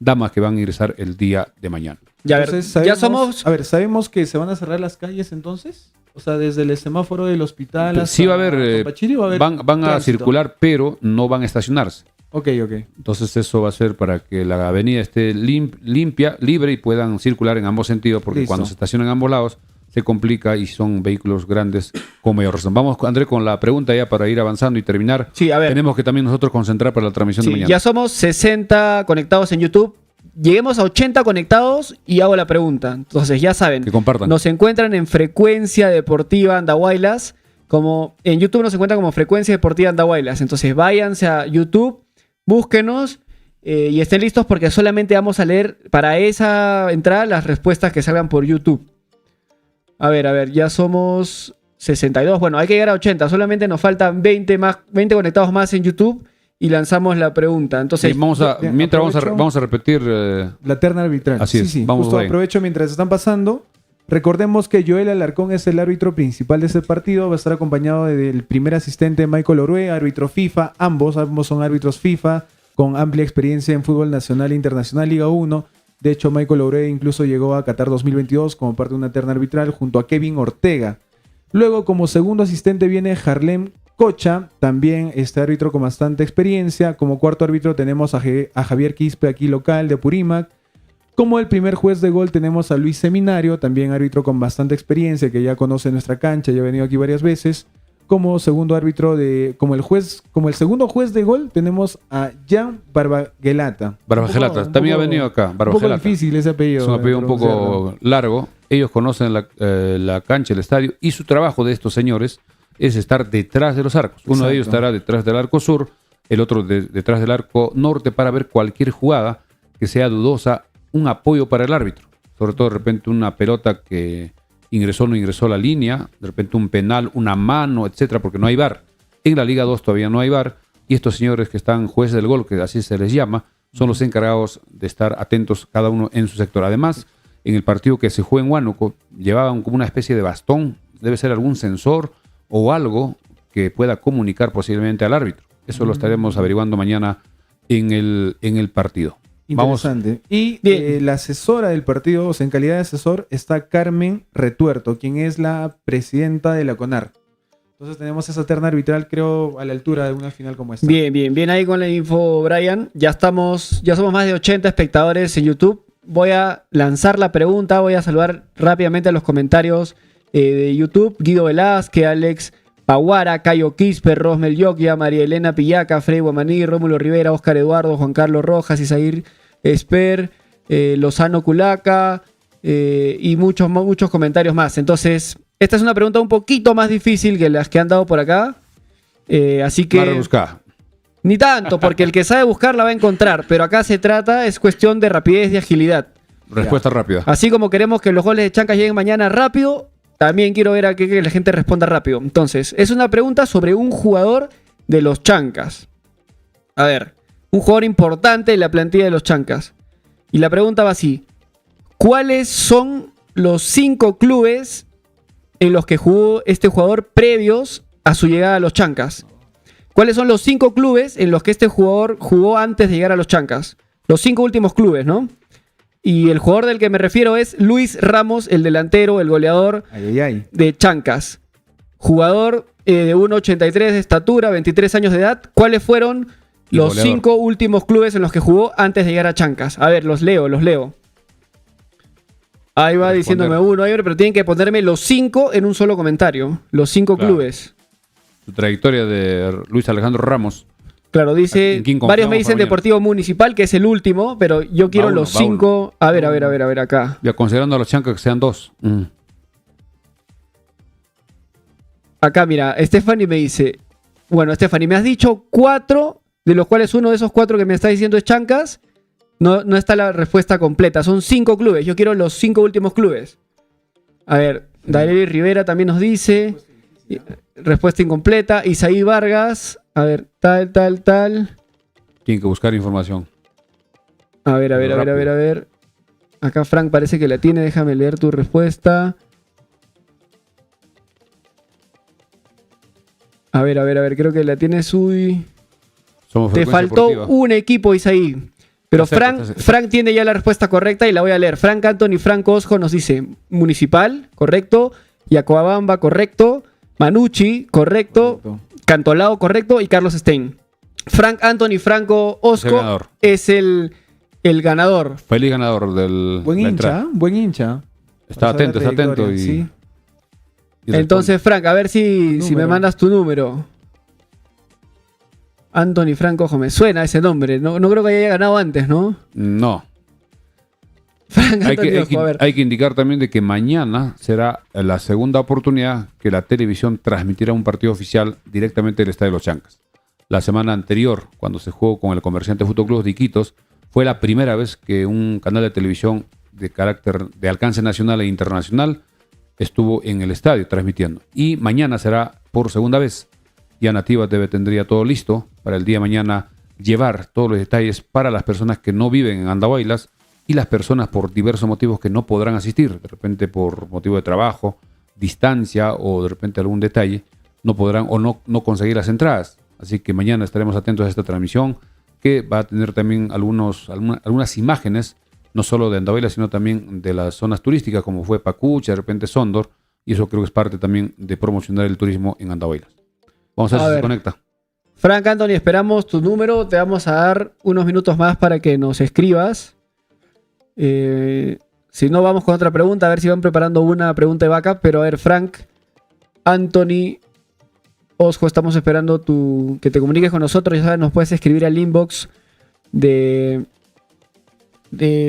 damas que van a ingresar el día de mañana. Ya, a ver, Entonces, ya sabemos- somos... A ver, ¿sabemos que se van a cerrar las calles entonces? O sea, desde el semáforo del hospital hasta Sí va a haber, Topachiri va a haber van a tránsito. circular, pero no van a estacionarse. Ok. Entonces eso va a ser para que la avenida esté limpia, libre y puedan circular en ambos sentidos, porque Listo. cuando se estacionan en ambos lados se complica y son vehículos grandes con mayor razón. Vamos, André, con la pregunta ya para ir avanzando y terminar. Sí, a ver. Tenemos que también nosotros concentrar para la transmisión Sí, de mañana. ya somos 60 conectados en YouTube. Lleguemos a 80 conectados y hago la pregunta. Entonces, ya saben, Que compartan. nos encuentran en Frecuencia Deportiva Andahuaylas. En YouTube nos encuentran como Frecuencia Deportiva Andahuaylas. Entonces, váyanse a YouTube, búsquenos y estén listos porque solamente vamos a leer para esa entrada las respuestas que salgan por YouTube. A ver, ya somos 62. Bueno, hay que llegar a 80. Solamente nos faltan 20 conectados más en YouTube y lanzamos la pregunta. Entonces, Sí, bien, mientras aprovecho. vamos a repetir. La terna arbitral. Así es, vamos Justo ahí. aprovecho mientras están pasando. Recordemos que Joel Alarcón es el árbitro principal de este partido. Va a estar acompañado del primer asistente Michael Orue, árbitro FIFA. Ambos son árbitros FIFA con amplia experiencia en fútbol nacional e internacional Liga 1. De hecho, Michael Orue incluso llegó a Qatar 2022 como parte de una terna arbitral junto a Kevin Ortega. Luego, como segundo asistente viene Harlem Cocha, también este árbitro con bastante experiencia. Como cuarto árbitro tenemos a Javier Quispe, aquí local de Purímac. Como el primer juez de gol tenemos a Luis Seminario, también árbitro con bastante experiencia, que ya conoce nuestra cancha, ya ha venido aquí varias veces. Como segundo árbitro como el segundo juez de gol tenemos a Jan Barbagelata. Barbagelata, también ha venido acá, Un poco Barbagelata. difícil ese apellido. Es un apellido de un poco pronunciarlo. largo. Ellos conocen la cancha, el estadio, y su trabajo de estos señores es estar detrás de los arcos. Uno de ellos Exacto. estará detrás del arco sur, el otro detrás del arco norte, para ver cualquier jugada que sea dudosa, un apoyo para el árbitro. Sobre todo de repente una pelota que ingresó o no ingresó a la línea, de repente un penal, una mano, etcétera, porque no hay VAR. En la Liga 2 todavía no hay VAR, y estos señores que están jueces del gol, que así se les llama, son los encargados de estar atentos cada uno en su sector. Además, en el partido que se juega en Huánuco, llevaban como una especie de bastón, debe ser algún sensor o algo que pueda comunicar posiblemente al árbitro. Eso lo estaremos averiguando mañana en el partido. Vamos. Interesante. Y Bien. la asesora del partido, o sea, en calidad de asesor, está Carmen Retuerto, quien es la presidenta de la CONAR. Entonces tenemos esa terna arbitral, creo, a la altura de una final como esta. Bien ahí con la info, Brian. Ya somos más de 80 espectadores en YouTube. Voy a lanzar la pregunta, voy a saludar rápidamente a los comentarios de YouTube. Guido Velázquez, Alex Paguara, Cayo Quisper, Rosmel Yokia, María Elena Pillaca, Frey Guamaní, Rómulo Rivera, Óscar Eduardo, Juan Carlos Rojas, Isair Esper, Lozano Culaca y muchos comentarios más. Entonces, esta es una pregunta un poquito más difícil que las que han dado por acá. Así que... Más rebuscada. Ni tanto, porque el que sabe buscar la va a encontrar, pero acá es cuestión de rapidez y agilidad. Respuesta rápida. Así como queremos que los goles de Chancas lleguen mañana rápido, también quiero ver a que la gente responda rápido. Entonces, es una pregunta sobre un jugador de los Chancas. A ver, un jugador importante de la plantilla de los Chancas. Y la pregunta va así: ¿cuáles son los 5 clubes en los que jugó este jugador previos a su llegada a los Chancas? ¿Cuáles son los 5 clubes en los que este jugador jugó antes de llegar a los Chancas? Los 5 últimos clubes, ¿no? Y el jugador del que me refiero es Luis Ramos, el delantero, el goleador de Chancas. Jugador de 1,83 de estatura, 23 años de edad. ¿Cuáles fueron los 5 últimos clubes en los que jugó antes de llegar a Chancas? A ver, los leo. Ahí va diciéndome uno, pero tienen que ponerme los 5 en un solo comentario. Los 5 clubes. Su trayectoria de Luis Alejandro Ramos. Claro, dice, varios me dicen Deportivo Municipal, que es el último, pero yo quiero los 5. A ver, acá. Ya considerando a los Chancas que sean 2. Acá, mira, Stephanie me dice, bueno, Stephanie, me has dicho 4, de los cuales uno de esos 4 que me está diciendo es Chancas. No está la respuesta completa, son 5 clubes. Yo quiero los 5 últimos clubes. A ver, Daniel Rivera también nos dice, respuesta incompleta. Isaí Vargas, a ver, tal. Tienen que buscar información. A ver. Acá Frank parece que la tiene, déjame leer tu respuesta. A ver, creo que la tienes, Te faltó un equipo, Isaí. Pero Frank tiene ya la respuesta correcta y la voy a leer. Frank Anthony Franco Osjo nos dice Municipal, correcto. Yacoabamba, correcto. Manucci, correcto. Cantolao, correcto. Y Carlos Stein. Frank Anthony Franco Osco es el ganador. Feliz ganador del. Buen hincha. Está atento. Sí. Entonces, Frank, a ver si me mandas tu número. Anthony Franco Ojo, me suena ese nombre. No creo que haya ganado antes, ¿no? No. Frank Anthony Ojo, a ver. Hay que indicar también de que mañana será la segunda oportunidad que la televisión transmitirá un partido oficial directamente del Estadio de los Chancas. La semana anterior, cuando se jugó con el Comerciante Fútbol Club de Iquitos, fue la primera vez que un canal de televisión de alcance nacional e internacional estuvo en el estadio transmitiendo. Y mañana será por segunda vez. Ya Nativa TV tendría todo listo para el día de mañana llevar todos los detalles para las personas que no viven en Andahuaylas y las personas por diversos motivos que no podrán asistir, de repente por motivo de trabajo, distancia o de repente algún detalle, no podrán o no conseguir las entradas. Así que mañana estaremos atentos a esta transmisión que va a tener también algunas imágenes, no solo de Andahuaylas, sino también de las zonas turísticas como fue Pacucha, de repente Sondor, y eso creo que es parte también de promocionar el turismo en Andahuaylas. Vamos a ver si se conecta. Frank Anthony, esperamos tu número. Te vamos a dar unos minutos más para que nos escribas. Si no, vamos con otra pregunta. A ver si van preparando una pregunta de backup. Pero a ver, Frank Anthony Osjo, estamos esperando que te comuniques con nosotros. Ya sabes, nos puedes escribir al inbox de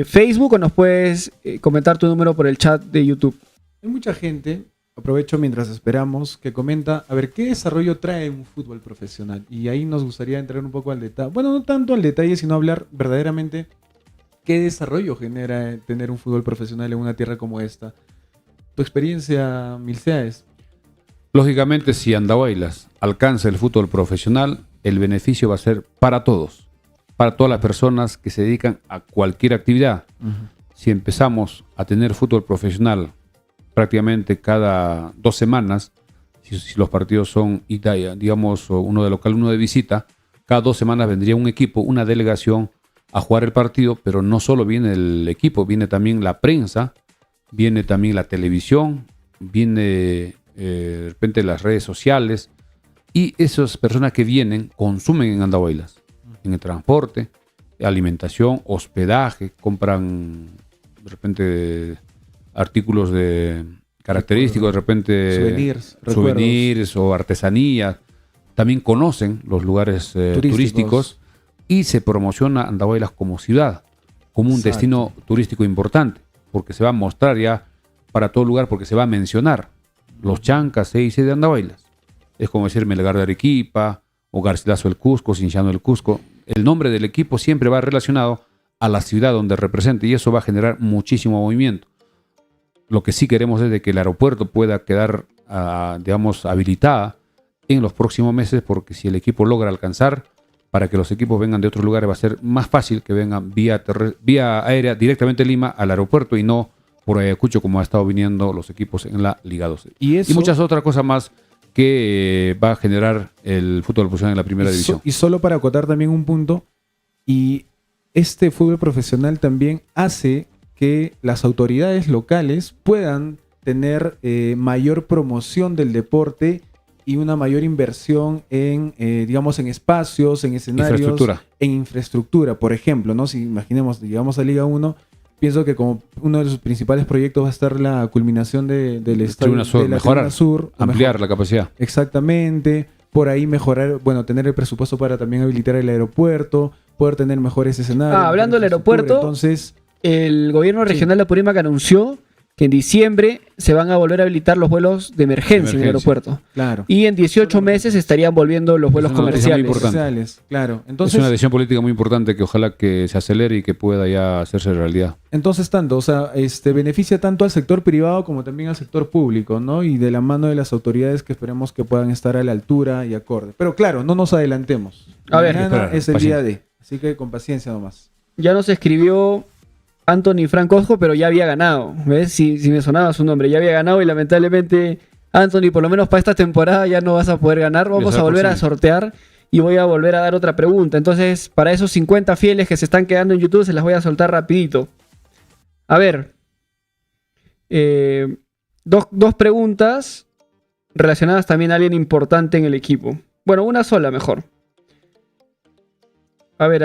Facebook o nos puedes comentar tu número por el chat de YouTube. Hay mucha gente, aprovecho mientras esperamos, que comenta, a ver, ¿qué desarrollo trae un fútbol profesional? Y ahí nos gustaría entrar un poco al detalle. Bueno, no tanto al detalle, sino hablar verdaderamente qué desarrollo genera tener un fútbol profesional en una tierra como esta. ¿Tu experiencia, Milceades? Lógicamente, si Andahuaylas alcanza el fútbol profesional, el beneficio va a ser para todas las personas que se dedican a cualquier actividad. Si empezamos a tener fútbol profesional prácticamente cada 2 semanas, si los partidos son, digamos, uno de local, uno de visita, cada 2 semanas vendría un equipo, una delegación a jugar el partido, pero no solo viene el equipo, viene también la prensa, viene también la televisión, viene de repente las redes sociales, y esas personas que vienen consumen en Andahuaylas, en el transporte, alimentación, hospedaje, compran de repente artículos de característicos, de repente souvenirs o artesanías. También conocen los lugares turísticos y se promociona Andahuaylas como ciudad, como un destino turístico importante, porque se va a mostrar ya para todo lugar, porque se va a mencionar los Chancas, CIC de Andahuaylas. Es como decir Melgar de Arequipa o Garcilaso del Cusco, Cinciano del Cusco. El nombre del equipo siempre va relacionado a la ciudad donde represente y eso va a generar muchísimo movimiento. Lo que sí queremos es de que el aeropuerto pueda quedar, digamos, habilitada en los próximos meses, porque si el equipo logra alcanzar, para que los equipos vengan de otros lugares va a ser más fácil que vengan vía aérea directamente de Lima al aeropuerto y no por Ayacucho como ha estado viniendo los equipos en la Liga 12. Y muchas otras cosas más que va a generar el fútbol profesional en la primera división. Y solo para acotar también un punto, y este fútbol profesional también hace que las autoridades locales puedan tener mayor promoción del deporte y una mayor inversión en, digamos, en espacios, en escenarios, en infraestructura. Por ejemplo, ¿no? Si imaginemos, llegamos a Liga 1, pienso que como uno de los principales proyectos va a estar la culminación del estadio de la Tribuna Sur, ampliar la capacidad. Exactamente. Por ahí mejorar, bueno, tener el presupuesto para también habilitar el aeropuerto, poder tener mejores escenarios. Hablando del aeropuerto, entonces, el gobierno regional de Apurímac anunció que en diciembre se van a volver a habilitar los vuelos de emergencia en el aeropuerto. Claro. Y en 18 meses estarían volviendo los vuelos comerciales. Claro. Entonces, es una decisión política muy importante que ojalá que se acelere y que pueda ya hacerse realidad. Entonces, beneficia tanto al sector privado como también al sector público, ¿no? Y de la mano de las autoridades que esperemos que puedan estar a la altura y acorde. Pero claro, no nos adelantemos. Mañana es el día D. Así que con paciencia nomás. Ya nos escribió Anthony Frank Osco, pero ya había ganado. ¿Ves? Si me sonaba su nombre, ya había ganado y lamentablemente, Anthony, por lo menos para esta temporada ya no vas a poder ganar. Vamos a volver a sortear y voy a volver a dar otra pregunta. Entonces, para esos 50 fieles que se están quedando en YouTube, se las voy a soltar rapidito. A ver, dos preguntas relacionadas también a alguien importante en el equipo. Bueno, una sola mejor. A ver.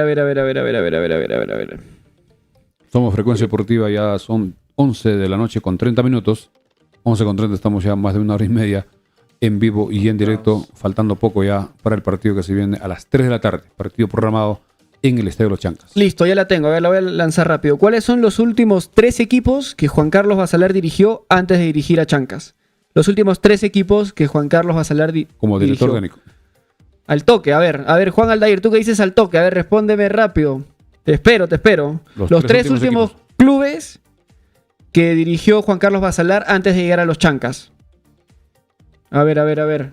Somos Frecuencia Deportiva, ya son 11 de la noche con 30 minutos. 11 con 30, estamos ya más de 1 hora y media en vivo y en directo, faltando poco ya para el partido que se viene a las 3 de la tarde. Partido programado en el Estadio de los Chancas. Listo, ya la tengo. A ver, la voy a lanzar rápido. ¿Cuáles son los últimos 3 equipos que Juan Carlos Basalar dirigió antes de dirigir a Chancas? Los últimos 3 equipos que Juan Carlos Basalar como director técnico. Al toque, a ver, Juan Aldair, ¿tú qué dices al toque? A ver, respóndeme rápido. Te espero. Los 3 últimos clubes que dirigió Juan Carlos Basalar antes de llegar a los Chancas. A ver.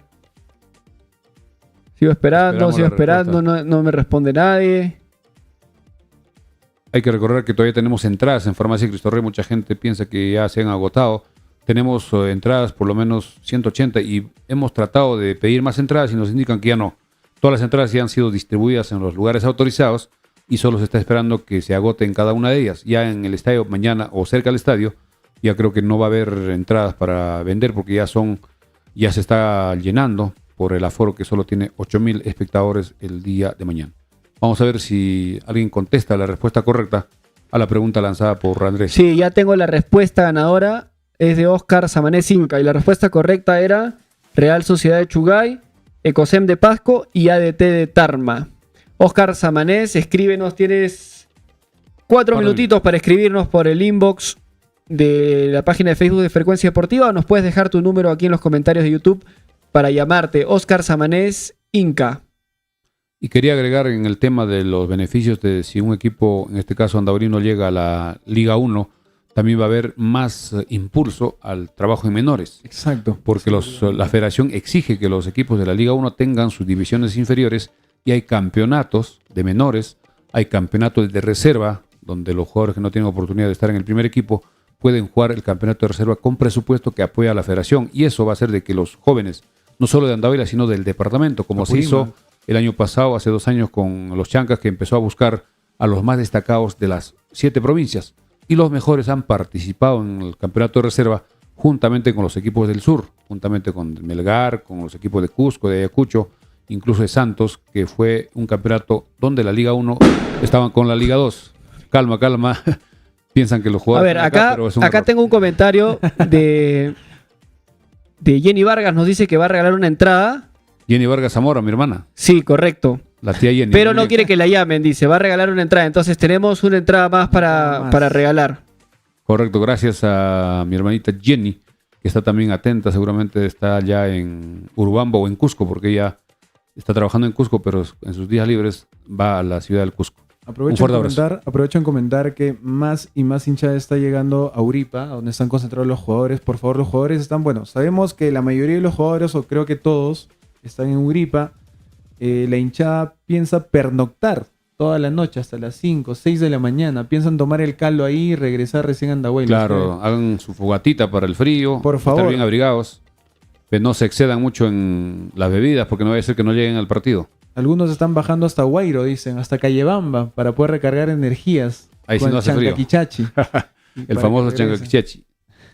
Sigo esperando, no me responde nadie. Hay que recordar que todavía tenemos entradas en Farmacia Cristo Rey. Mucha gente piensa que ya se han agotado. Tenemos entradas por lo menos 180 y hemos tratado de pedir más entradas y nos indican que ya no. Todas las entradas ya han sido distribuidas en los lugares autorizados y solo se está esperando que se agoten cada una de ellas. Ya en el estadio mañana o cerca del estadio, ya creo que no va a haber entradas para vender porque ya se está llenando por el aforo que solo tiene 8,000 espectadores el día de mañana. Vamos a ver si alguien contesta la respuesta correcta a la pregunta lanzada por Andrés. Sí, ya tengo la respuesta ganadora. Es de Oscar Samanés Inca y la respuesta correcta era Real Sociedad de Chugay, Ecosem de Pasco y ADT de Tarma. Oscar Samanés, escríbenos, tienes 4 minutitos para escribirnos por el inbox de la página de Facebook de Frecuencia Deportiva o nos puedes dejar tu número aquí en los comentarios de YouTube para llamarte. Oscar Samanés Inca. Y quería agregar en el tema de los beneficios de si un equipo, en este caso Andaurino, llega a la Liga 1, también va a haber más impulso al trabajo en menores. Exacto. Porque la federación exige que los equipos de la Liga 1 tengan sus divisiones inferiores y hay campeonatos de menores, hay campeonatos de reserva, donde los jugadores que no tienen oportunidad de estar en el primer equipo pueden jugar el campeonato de reserva con presupuesto que apoya a la federación. Y eso va a hacer de que los jóvenes, no solo de Andahuaylas, sino del departamento, como se hizo el año pasado, hace 2 años, con los Chancas, que empezó a buscar a los más destacados de las 7 provincias. Y los mejores han participado en el campeonato de reserva juntamente con los equipos del sur, juntamente con Melgar, con los equipos de Cusco, de Ayacucho, incluso de Santos, que fue un campeonato donde la Liga 1 estaban con la Liga 2. Calma, calma. Piensan que los A jugadores... ver, acá tengo un comentario de Jenny Vargas, nos dice que va a regalar una entrada. Jenny Vargas Zamora, mi hermana. Sí, correcto. La tía Jenny. Pero no quiere que la llamen, dice, va a regalar una entrada. Entonces tenemos una entrada más para regalar. Correcto, gracias a mi hermanita Jenny, que está también atenta, seguramente está ya en Urubamba o en Cusco, porque ella está trabajando en Cusco, pero en sus días libres va a la ciudad del Cusco. Aprovecho en comentar que más y más hinchada está llegando a Uripa, donde están concentrados los jugadores. Por favor, los jugadores están, bueno, sabemos que la mayoría de los jugadores, o creo que todos, están en Uripa. La hinchada piensa pernoctar toda la noche hasta las 5, 6 de la mañana. Piensan tomar el caldo ahí y regresar recién a Andahuaylas. Claro, hagan su fogatita para el frío, por favor, estar bien abrigados, pero no se excedan mucho en las bebidas porque no vaya a ser que no lleguen al partido. Algunos están bajando hasta Huayro, dicen, hasta Callebamba, para poder recargar energías. Ahí sí no hace frío. El famoso chancaquichachi.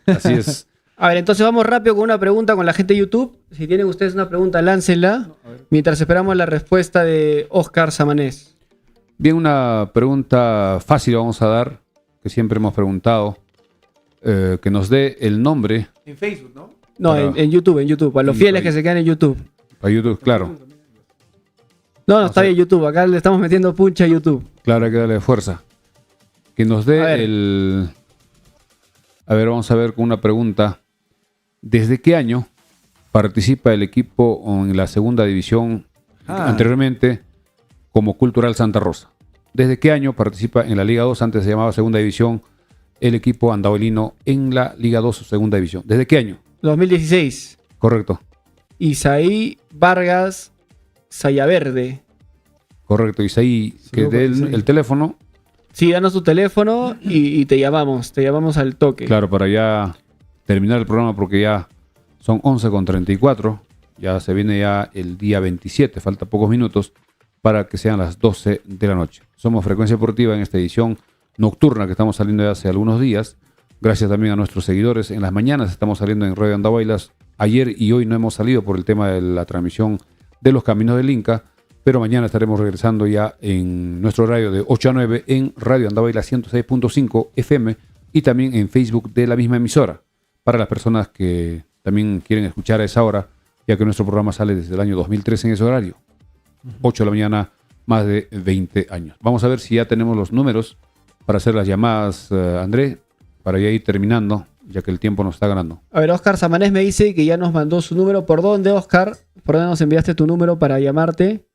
Así es. A ver, entonces vamos rápido con una pregunta con la gente de YouTube. Si tienen ustedes una pregunta, láncenla. Mientras esperamos la respuesta de Oscar Samanés. Bien, una pregunta fácil vamos a dar, que siempre hemos preguntado. Que nos dé el nombre. En Facebook, ¿no? No, en YouTube, para los fieles que se quedan en YouTube. Para YouTube, claro. No, está bien YouTube. Acá le estamos metiendo puncha a YouTube. Claro, hay que darle fuerza. Que nos dé el... A ver, vamos a ver con una pregunta. ¿Desde qué año participa el equipo en la segunda división anteriormente como Cultural Santa Rosa? ¿Desde qué año participa en la Liga 2, antes se llamaba Segunda División, el equipo andahuelino en la Liga 2 Segunda División? ¿Desde qué año? 2016. Correcto. Isaí Vargas Sayaverde. Correcto, Isaí, que dé el teléfono. Sí, danos tu teléfono y te llamamos al toque. Claro, para ya terminar el programa porque ya son 11:34, ya se viene ya el día 27, falta pocos minutos para que sean las 12 de la noche. Somos Frecuencia Deportiva en esta edición nocturna que estamos saliendo ya hace algunos días. Gracias también a nuestros seguidores. En las mañanas estamos saliendo en Radio Andahuaylas. Ayer y hoy no hemos salido por el tema de la transmisión de los Caminos del Inca, pero mañana estaremos regresando ya en nuestro horario de 8 a 9 en Radio Andahuaylas 106.5 FM y también en Facebook de la misma emisora, para las personas que también quieren escuchar a esa hora, ya que nuestro programa sale desde el año 2013 en ese horario. 8 de la mañana, más de 20 años. Vamos a ver si ya tenemos los números para hacer las llamadas, André, para ya ir terminando, ya que el tiempo nos está ganando. A ver, Oscar Samanés me dice que ya nos mandó su número. ¿Por dónde, Oscar? ¿Por dónde nos enviaste tu número para llamarte?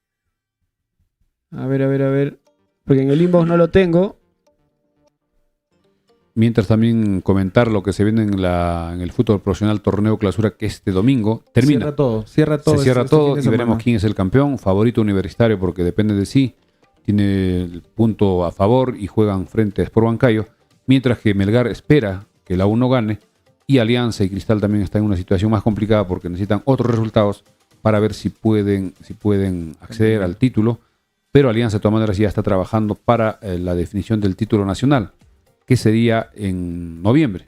A ver. Porque en el inbox no lo tengo. Mientras también comentar lo que se viene en el fútbol profesional torneo clausura, que este domingo termina. Cierra todo. Se cierra todo y veremos quién es el campeón. Favorito Universitario porque depende de sí. Tiene el punto a favor y juegan frente a Sport Huancayo. Mientras que Melgar espera que la 1 gane. Y Alianza y Cristal también están en una situación más complicada porque necesitan otros resultados para ver si pueden acceder al título. Pero Alianza de todas maneras ya está trabajando para la definición del título nacional, que sería en noviembre.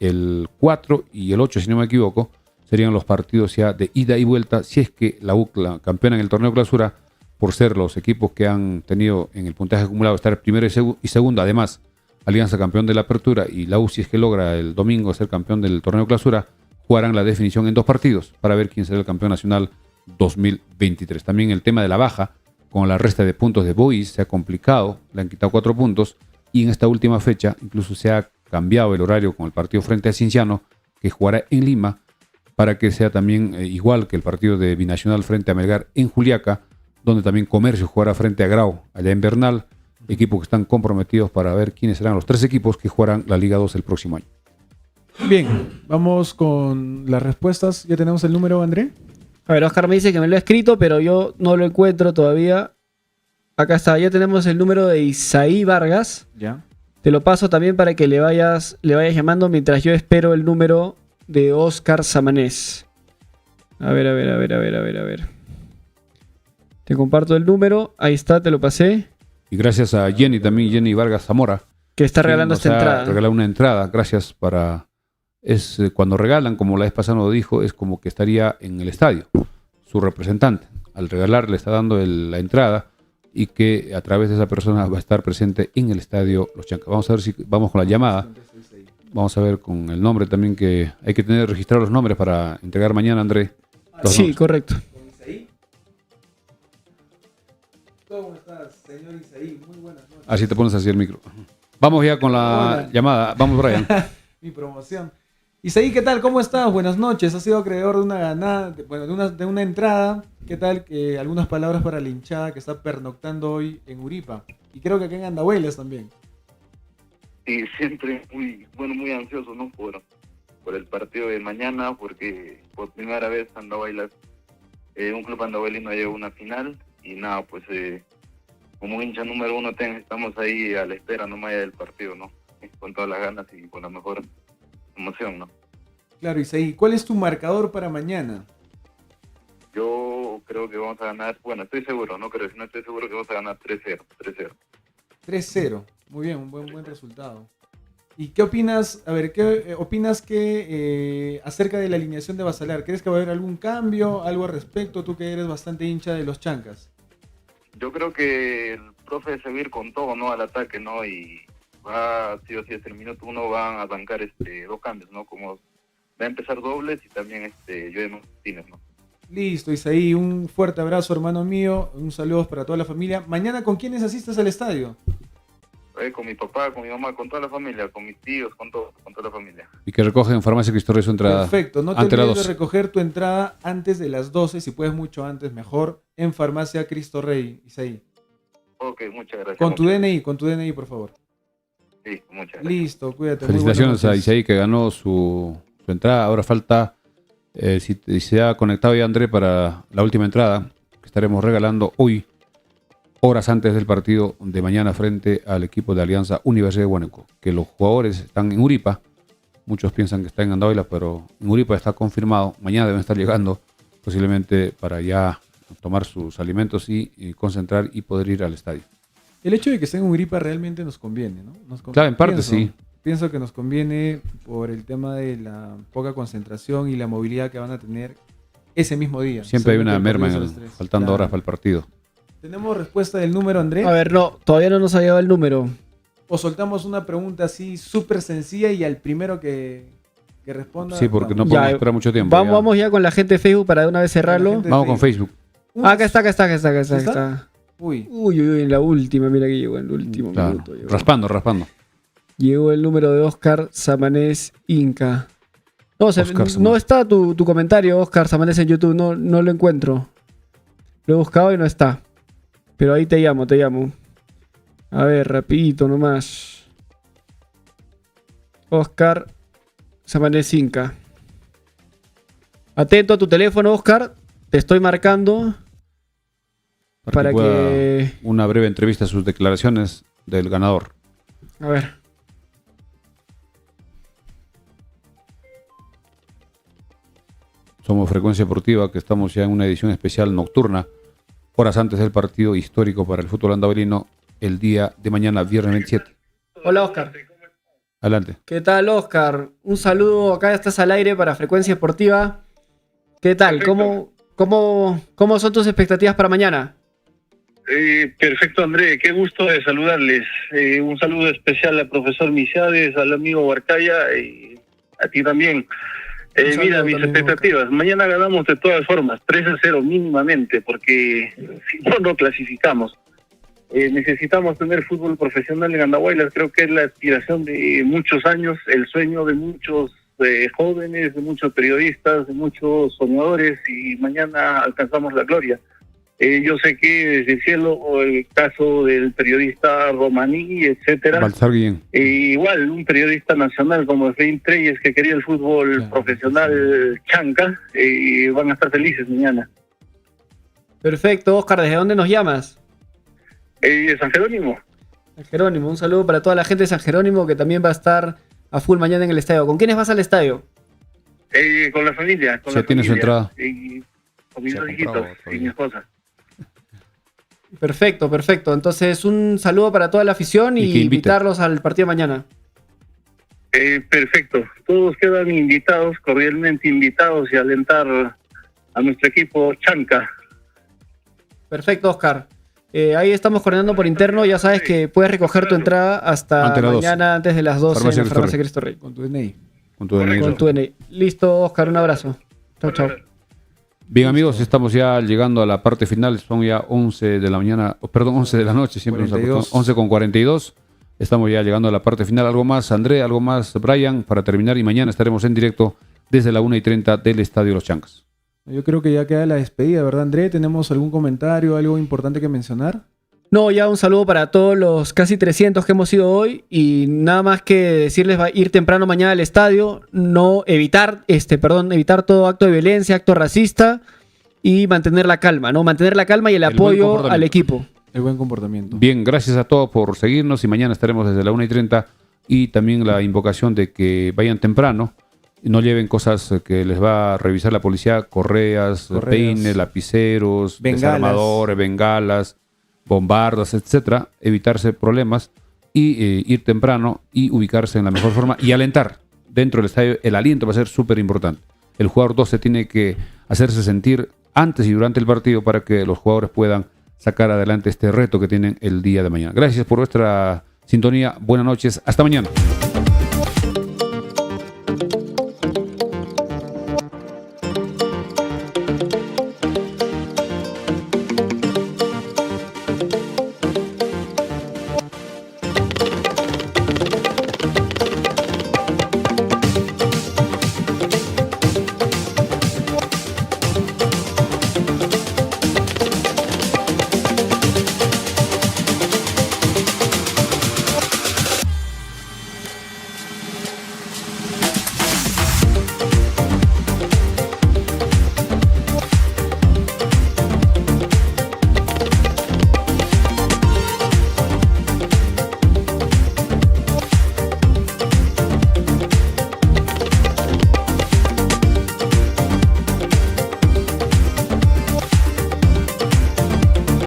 El 4 y el 8, si no me equivoco, serían los partidos ya de ida y vuelta, si es que la UCLA campeona en el torneo clausura, por ser los equipos que han tenido en el puntaje acumulado estar primero y segundo. Además, Alianza campeón de la apertura y la U, si es que logra el domingo ser campeón del torneo clausura, jugarán la definición en 2 partidos para ver quién será el campeón nacional 2023. También el tema de la baja, con la resta de puntos de Boys, se ha complicado, le han quitado 4 puntos y en esta última fecha incluso se ha cambiado el horario con el partido frente a Cienciano, que jugará en Lima, para que sea también igual que el partido de Binacional frente a Melgar en Juliaca, donde también Comercio jugará frente a Grau allá en Bernal, equipos que están comprometidos para ver quiénes serán los 3 equipos que jugarán la Liga 2 el próximo año. Bien, vamos con las respuestas. ¿Ya tenemos el número, André? A ver, Oscar me dice que me lo ha escrito, pero yo no lo encuentro todavía. Acá está, ya tenemos el número de Isaí Vargas. Ya. Te lo paso también para que le vayas llamando mientras yo espero el número de Oscar Samanés. A ver. Te comparto el número. Ahí está, te lo pasé. Y gracias a Jenny también, Jenny Vargas Zamora. Que está quien regalando nos esta ha entrada. regalado una entrada. Gracias para... cuando regalan, como la vez pasada nos dijo, es como que estaría en el estadio, su representante. Al regalar le está dando la entrada y que a través de esa persona va a estar presente en el estadio Los Chancas. Vamos a ver si vamos con la llamada. Vamos a ver con el nombre también, que hay que tener registrados los nombres para entregar mañana, André. Los Sí, nombres. correcto. ¿Cómo estás, señor Isaí? Muy buenas noches. Así te pones así el micro. Vamos ya con la Hola. llamada. Vamos, Brian. Mi promoción. Isaí, ¿qué tal? ¿Cómo estás? Buenas noches. Has sido acreedor de una ganada, de una entrada. ¿Qué tal? Algunas palabras para la hinchada que está pernoctando hoy en Uripa. Y creo que acá en Andahuaylas también. Y siempre muy ansioso, ¿no? Por el partido de mañana, porque por primera vez Andahuaylas, un club andahuaylino llegó a una final, y nada, pues como hincha número uno estamos ahí a la espera nomás del partido, ¿no? Con todas las ganas y con la mejor emoción, ¿no? Claro, Isaí, ¿cuál es tu marcador para mañana? Yo creo que vamos a ganar, bueno, estoy seguro, no creo, no estoy seguro que vamos a ganar 3-0. 3-0. Muy bien, un buen resultado. ¿Y qué opinas? A ver, ¿qué opinas acerca de la alineación de Basalar? ¿Crees que va a haber algún cambio, algo al respecto? Tú que eres bastante hincha de los Chancas. Yo creo que el profe debe seguir con todo, ¿no? Al ataque, ¿no? Y va, sí o sí, hasta el minuto 1 van a bancar 2 cambios, ¿no? Como va a empezar dobles y también Joey Martínez, ¿no? Listo, Isaí, un fuerte abrazo, hermano mío. Un saludo para toda la familia. Mañana, ¿con quiénes asistes al estadio? Con mi papá, con mi mamá, con toda la familia, con mis tíos, con toda la familia. Y que recogen en Farmacia Cristo Rey su entrada. Perfecto, no te ante la olvides de 12. recoger tu entrada antes de las 12, si puedes mucho antes, mejor, en Farmacia Cristo Rey, Isaí. Ok, muchas gracias. Con tu DNI, por favor. Sí, muchas gracias. Listo, cuídate. muy Felicitaciones buenas a noches. Isaí que ganó su entrada. Ahora falta, si se ha conectado ya André para la última entrada, que estaremos regalando hoy, horas antes del partido de mañana frente al equipo de Alianza Universidad de Huánuco. Que los jugadores están en Uripa. Muchos piensan que está en Andahuaylas, pero en Uripa está confirmado. Mañana deben estar llegando posiblemente para ya tomar sus alimentos y concentrar y poder ir al estadio. El hecho de que estén en Uripa realmente nos conviene, ¿no? Claro, en parte sí. Pienso que nos conviene por el tema de la poca concentración y la movilidad que van a tener ese mismo día. Siempre hay Sabiendo una que el merma, partido es a las 3. faltando Claro. horas para el partido. ¿Tenemos respuesta del número, André? A ver, no, todavía no nos ha llegado el número. ¿O soltamos una pregunta así súper sencilla y al primero que responda? Sí, porque no vamos? podemos Ya, esperar mucho tiempo. ya. Vamos ya con la gente de Facebook para de una vez cerrarlo. gente- Vamos con Facebook. Acá está. ¿Está? Uy, Uy, en la última, mira que llegó en el último Claro. minuto. Llegó. Raspando. Llegó el número de Oscar Samanés Inca. No, Oscar no Samanés. está tu comentario, Oscar Samanés, en YouTube. No lo encuentro. Lo he buscado y no está. Pero ahí te llamo. A ver, rapidito nomás. Oscar Samanés Inca. Atento a tu teléfono, Oscar. Te estoy marcando para pueda que... una breve entrevista a sus declaraciones del ganador. A ver. Somos Frecuencia Deportiva, que estamos ya en una edición especial nocturna, horas antes del partido histórico para el fútbol andahuelino, el día de mañana, viernes 27. Hola, Oscar. Adelante. ¿Qué tal, Oscar? Un saludo, acá estás al aire para Frecuencia Deportiva. ¿Qué tal? ¿Cómo son tus expectativas para mañana? Perfecto, André, qué gusto de saludarles. Un saludo especial al profesor Misiades, al amigo Barcaya y a ti también. Un saludo Mira, mis también, expectativas. Mañana ganamos de todas formas, 3-0 mínimamente, porque si no clasificamos. Necesitamos tener fútbol profesional en Andahuaylas. Creo que es la aspiración de muchos años, el sueño de muchos jóvenes, de muchos periodistas, de muchos soñadores, y mañana alcanzamos la gloria. Yo sé que desde el cielo, o el caso del periodista Romaní, etcétera, Baltasar Guillén. igual un periodista nacional como Efraín Treyes, que quería el fútbol Claro, profesional chanca, van a estar felices mañana. Perfecto, Oscar, ¿desde dónde nos llamas? San Jerónimo, San Jerónimo, un saludo para toda la gente de San Jerónimo que también va a estar a full mañana en el estadio. ¿Con quiénes vas al estadio? con la familia. Con Ya la tiene su familia, entrada. con mis Se ha dos hijitos comprado y todavía. mi esposa. Perfecto, perfecto. Entonces, un saludo para toda la afición Y y que inviten. invitarlos al partido de mañana. Perfecto. Todos quedan invitados, cordialmente invitados, y alentar a nuestro equipo Chanca. Perfecto, Oscar. Ahí estamos coordinando por interno. Ya sabes que puedes recoger tu entrada hasta Ante las 12. mañana, antes de las 12 Farmacia en la Cristo Farmacia Rey. Cristo Rey. Con tu DNI. Con tu DNI. Con tu DNI. Listo, Oscar, un abrazo. Chao, chao. Bien, amigos, estamos ya llegando a la parte final. Son ya 11 de la mañana, perdón, 11 de la noche, siempre nos 42. acostamos, 11:42. Estamos ya llegando a la parte final. ¿Algo más, André? ¿Algo más, Brian? Para terminar, y mañana estaremos en directo desde la 1:30 del Estadio Los Chancas. Yo creo que ya queda la despedida, ¿verdad, André? ¿Tenemos algún comentario, algo importante que mencionar? No, ya un saludo para todos los casi 300 que hemos ido hoy y nada más que decirles va a ir temprano mañana al estadio, evitar todo acto de violencia, acto racista y mantener la calma, ¿no? Mantener la calma y el buen apoyo comportamiento. al equipo. El buen comportamiento. Bien, gracias a todos por seguirnos y mañana estaremos desde la 1:30 y también la invocación de que vayan temprano y no lleven cosas que les va a revisar la policía, correas, peines, lapiceros, Bengalas. desarmadores, bengalas, bombardas, etcétera, evitarse problemas y ir temprano y ubicarse en la mejor forma y alentar dentro del estadio. El aliento va a ser súper importante. El jugador 12 tiene que hacerse sentir antes y durante el partido para que los jugadores puedan sacar adelante este reto que tienen el día de mañana. Gracias por vuestra sintonía. Buenas noches. Hasta mañana.